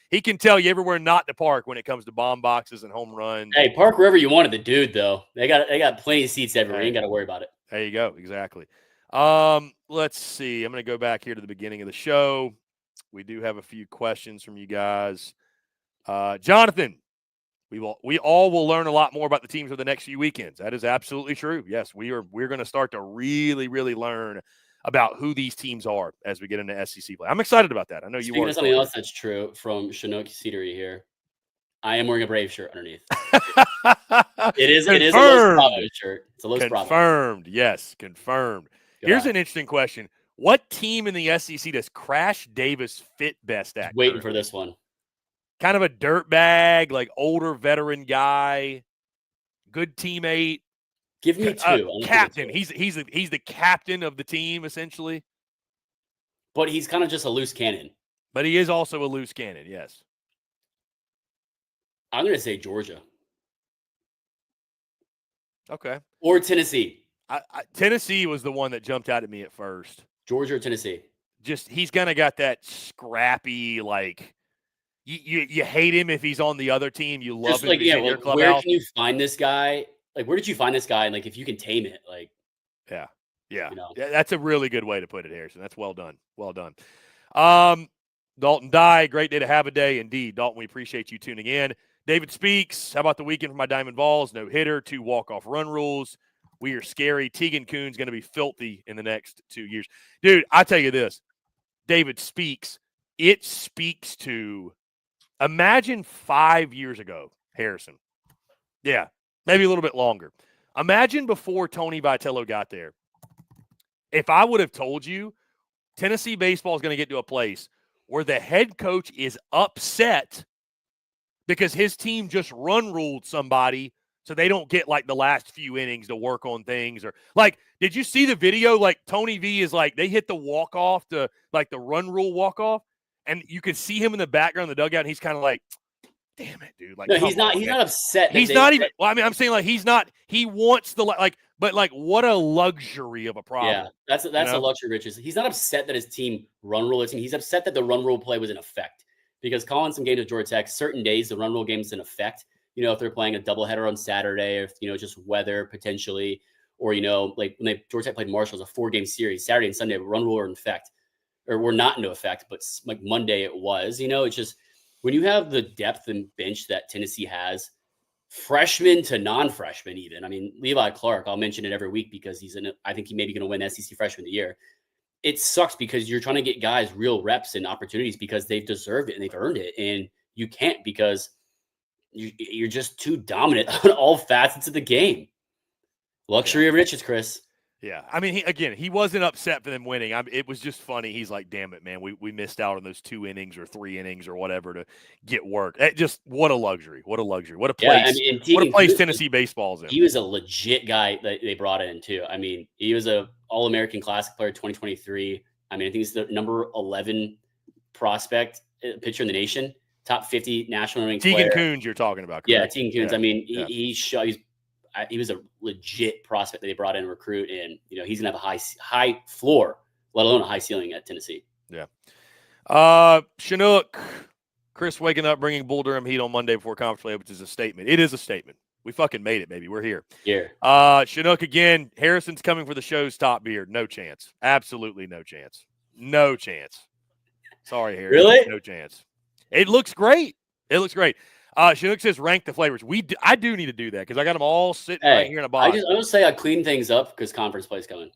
He can tell you everywhere not to park when it comes to bomb boxes and home runs. Hey, park wherever you wanted, the dude, though. They got plenty of seats everywhere. You ain't got to worry about it. There you go. Exactly. Let's see. I'm going to go back here to the beginning of the show. We do have a few questions from you guys. Jonathan, we all will learn a lot more about the teams over the next few weekends. That is absolutely true. Yes, we're going to start to really, really learn about who these teams are as we get into SEC play. I'm excited about that. I know you are. Speaking of something else that's true from Chinook Cetery here, I am wearing a Brave shirt underneath. It is a Los Bravo shirt. It's a Los Bravo. Confirmed. Yes, confirmed. Here's an interesting question. What team in the SEC does Crash Davis fit best at? Waiting for this one. Kind of a dirtbag, like older veteran guy, good teammate. Give me two. Captain. He's the captain of the team, essentially. But he's kind of just a loose cannon. But he is also a loose cannon, yes. I'm going to say Georgia. Okay. Or Tennessee. Tennessee was the one that jumped out at me at first. Georgia or Tennessee? Just he's kind of got that scrappy, like you hate him if he's on the other team. You love him in your clubhouse. Where can you find this guy? Like, where did you find this guy? And like, if you can tame it, like, yeah, you know. That's a really good way to put it, Harrison. That's well done. Well done. Dalton Dye, great day to have a day. Indeed, Dalton, we appreciate you tuning in. David Speaks, how about the weekend for my Diamond Vols? No hitter, 2 walk-off run rules. We are scary. Tegan Kuhn's going to be filthy in the next 2 years. Dude, I tell you this. David Speaks. It speaks to, imagine 5 years ago, Harrison. Yeah, maybe a little bit longer. Imagine before Tony Vitello got there. If I would have told you Tennessee baseball is going to get to a place where the head coach is upset because his team just run ruled somebody so they don't get like the last few innings to work on things, or like, did you see the video? Like Tony V is like, they hit the walk off to like the run rule walk off, and you can see him in the background of the dugout, and he's kind of like, damn it, dude. Like, no, he's not upset. He's not even, well, I mean, I'm saying like, he wants the, like, but like, what a luxury of a problem. Yeah, that's a luxury, Riches. He's not upset that his team run rule his team. He's upset that the run rule play was in effect, because calling some games with Georgia Tech, certain days the run rule game is in effect. You know, if they're playing a doubleheader on Saturday, or if, you know, just weather potentially, or, you know, like when Georgia Tech played Marshall, it was a 4-game series, Saturday and Sunday, run rule are in effect, or were not into effect, but like Monday it was. You know, it's just when you have the depth and bench that Tennessee has, freshman to non-freshman even. I mean, Levi Clark, I'll mention it every week because I think he may be going to win SEC Freshman of the Year. It sucks because you're trying to get guys real reps and opportunities because they've deserved it and they've earned it. And you can't because you're just too dominant on all facets of the game. Luxury of riches, Chris. Yeah. I mean, he wasn't upset for them winning. It was just funny. He's like, damn it, man. We missed out on those 2 innings or 3 innings or whatever to get work. What a luxury. What a luxury. What a place. Yeah, I mean, what a place Tennessee baseball's in. He was a legit guy that they brought in too. I mean, he was a All-American Classic player 2023. I mean, I think he's the number 11 prospect pitcher in the nation. Top 50 national ranked player. Tegan Kuhn's you're talking about, correct? Yeah, Tegan Kuhn's. Yeah. I mean, he was a legit prospect that they brought in recruit, and you know he's gonna have a high floor, let alone a high ceiling at Tennessee. Yeah. Chinook, Chris waking up bringing Bull Durham heat on Monday before conference play, which is a statement. It is a statement. We fucking made it, baby. We're here. Yeah. Chinook again. Harrison's coming for the show's top beard. No chance. Absolutely no chance. No chance. Sorry, Harrison. Really? No chance. It looks great. Chinook says rank the flavors. I do need to do that because I got them all sitting right here in a box. I just say I clean things up because conference play's coming.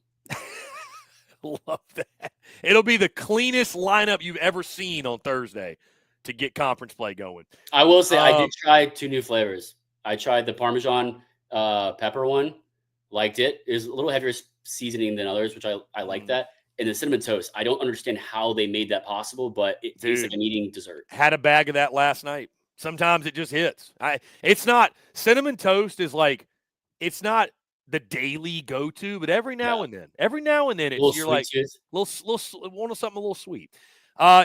Love that. It'll be the cleanest lineup you've ever seen on Thursday to get conference play going. I will say I did try 2 new flavors. I tried the Parmesan pepper one. Liked it. It was a little heavier seasoning than others, which I like that. And the cinnamon toast. I don't understand how they made that possible, but it tastes like I'm eating dessert. Had a bag of that last night. Sometimes it just hits. It's not cinnamon toast is like, it's not the daily go-to, but every now and then it's you're like little want something a little sweet.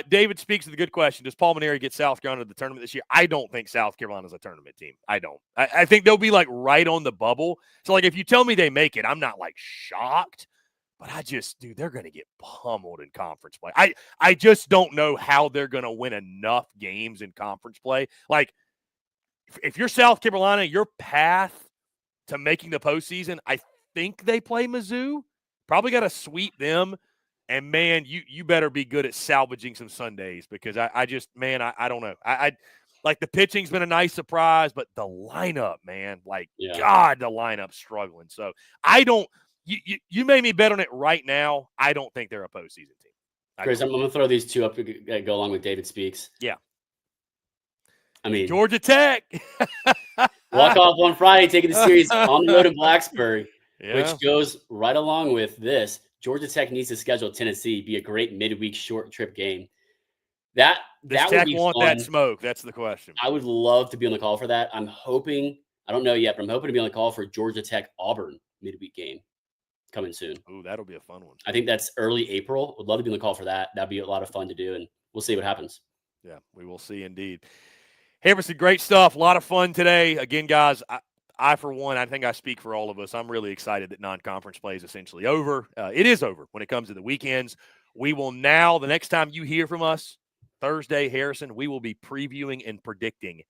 David speaks of the good question. Does Paul Maneri get South Carolina to the tournament this year? I don't think South Carolina's a tournament team. I don't. I think they'll be like right on the bubble. So like if you tell me they make it, I'm not like shocked. But they're going to get pummeled in conference play. I just don't know how they're going to win enough games in conference play. Like, if you're South Carolina, your path to making the postseason, I think they play Mizzou, Probably got to sweep them. And, man, you better be good at salvaging some Sundays because I just, man, I don't know. I like the pitching's been a nice surprise, but the lineup, man, God, the lineup's struggling. So I don't you made me bet on it right now. I don't think they're a postseason team. Chris, I'm going to throw these two up to go along with David Speaks. Yeah. I mean, Georgia Tech. walk off on Friday, taking the series on the road in Blacksburg, Yeah. which goes right along with this. Georgia Tech needs to schedule Tennessee, be a great midweek short trip game. Does Tech would be want fun. that smoke? That's the question. I would love to be on the call for that. I'm hoping, I don't know yet, but I'm hoping to be on the call for Georgia Tech Auburn midweek game coming soon. Ooh, that'll be a fun one. I think that's early April. Would love to be on the call for that. That'd be a lot of fun to do, and we'll see what happens. Yeah, we will see indeed. Harrison, great stuff. A lot of fun today. Again, guys, I, for one, I think I speak for all of us. I'm really excited that non-conference play is essentially over. It is over when it comes to the weekends. We will now, the next time you hear from us, Thursday, Harrison, we will be previewing and predicting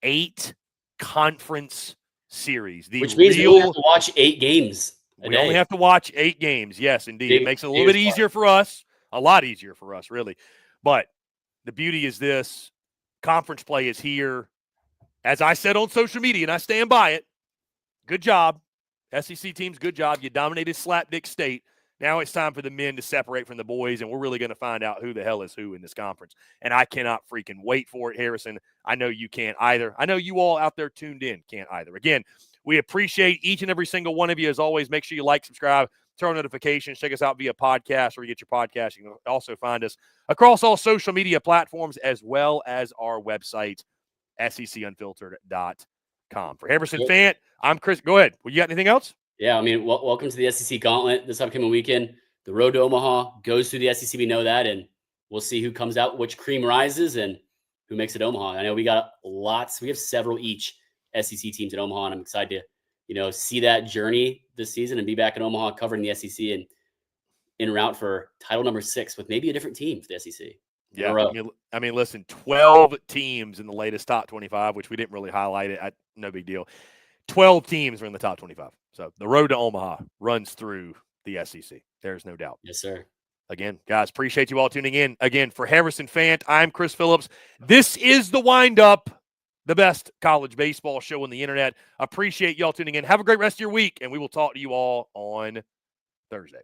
8 conference series. Which means we only have to watch 8 games. We only have to watch 8 games. Yes, indeed. It makes it a little bit easier for us, a lot easier for us, really. But the beauty is this. Conference play is here. As I said on social media, and I stand by it, good job. SEC teams, good job. You dominated Slapdick State. Now it's time for the men to separate from the boys, and we're really going to find out who the hell is who in this conference. And I cannot freaking wait for it, Harrison. I know you can't either. I know you all out there tuned in can't either. Again, we appreciate each and every single one of you. As always, make sure you like, subscribe, turn on notifications. Check us out via podcast, or you get your podcast. You can also find us across all social media platforms as well as our website, secunfiltered.com. For Harrison Fant, I'm Chris. Go ahead. Well, you got anything else? Yeah, I mean, welcome to the SEC Gauntlet this upcoming weekend. The road to Omaha goes through the SEC. We know that, and we'll see who comes out, which cream rises, and who makes it Omaha. I know we got lots. We have several each SEC teams in Omaha, and I'm excited to, see that journey this season and be back in Omaha covering the SEC and en route for title number 6 with maybe a different team for the SEC. Yeah, I mean, listen, 12 teams in the latest top 25, which we didn't really highlight it. No big deal. 12 teams are in the top 25. So the road to Omaha runs through the SEC. There's no doubt. Yes, sir. Again, guys, appreciate you all tuning in. Again, for Harrison Fant, I'm Chris Phillips. This is the Wind-Up, the best college baseball show on the internet. Appreciate y'all tuning in. Have a great rest of your week, and we will talk to you all on Thursday.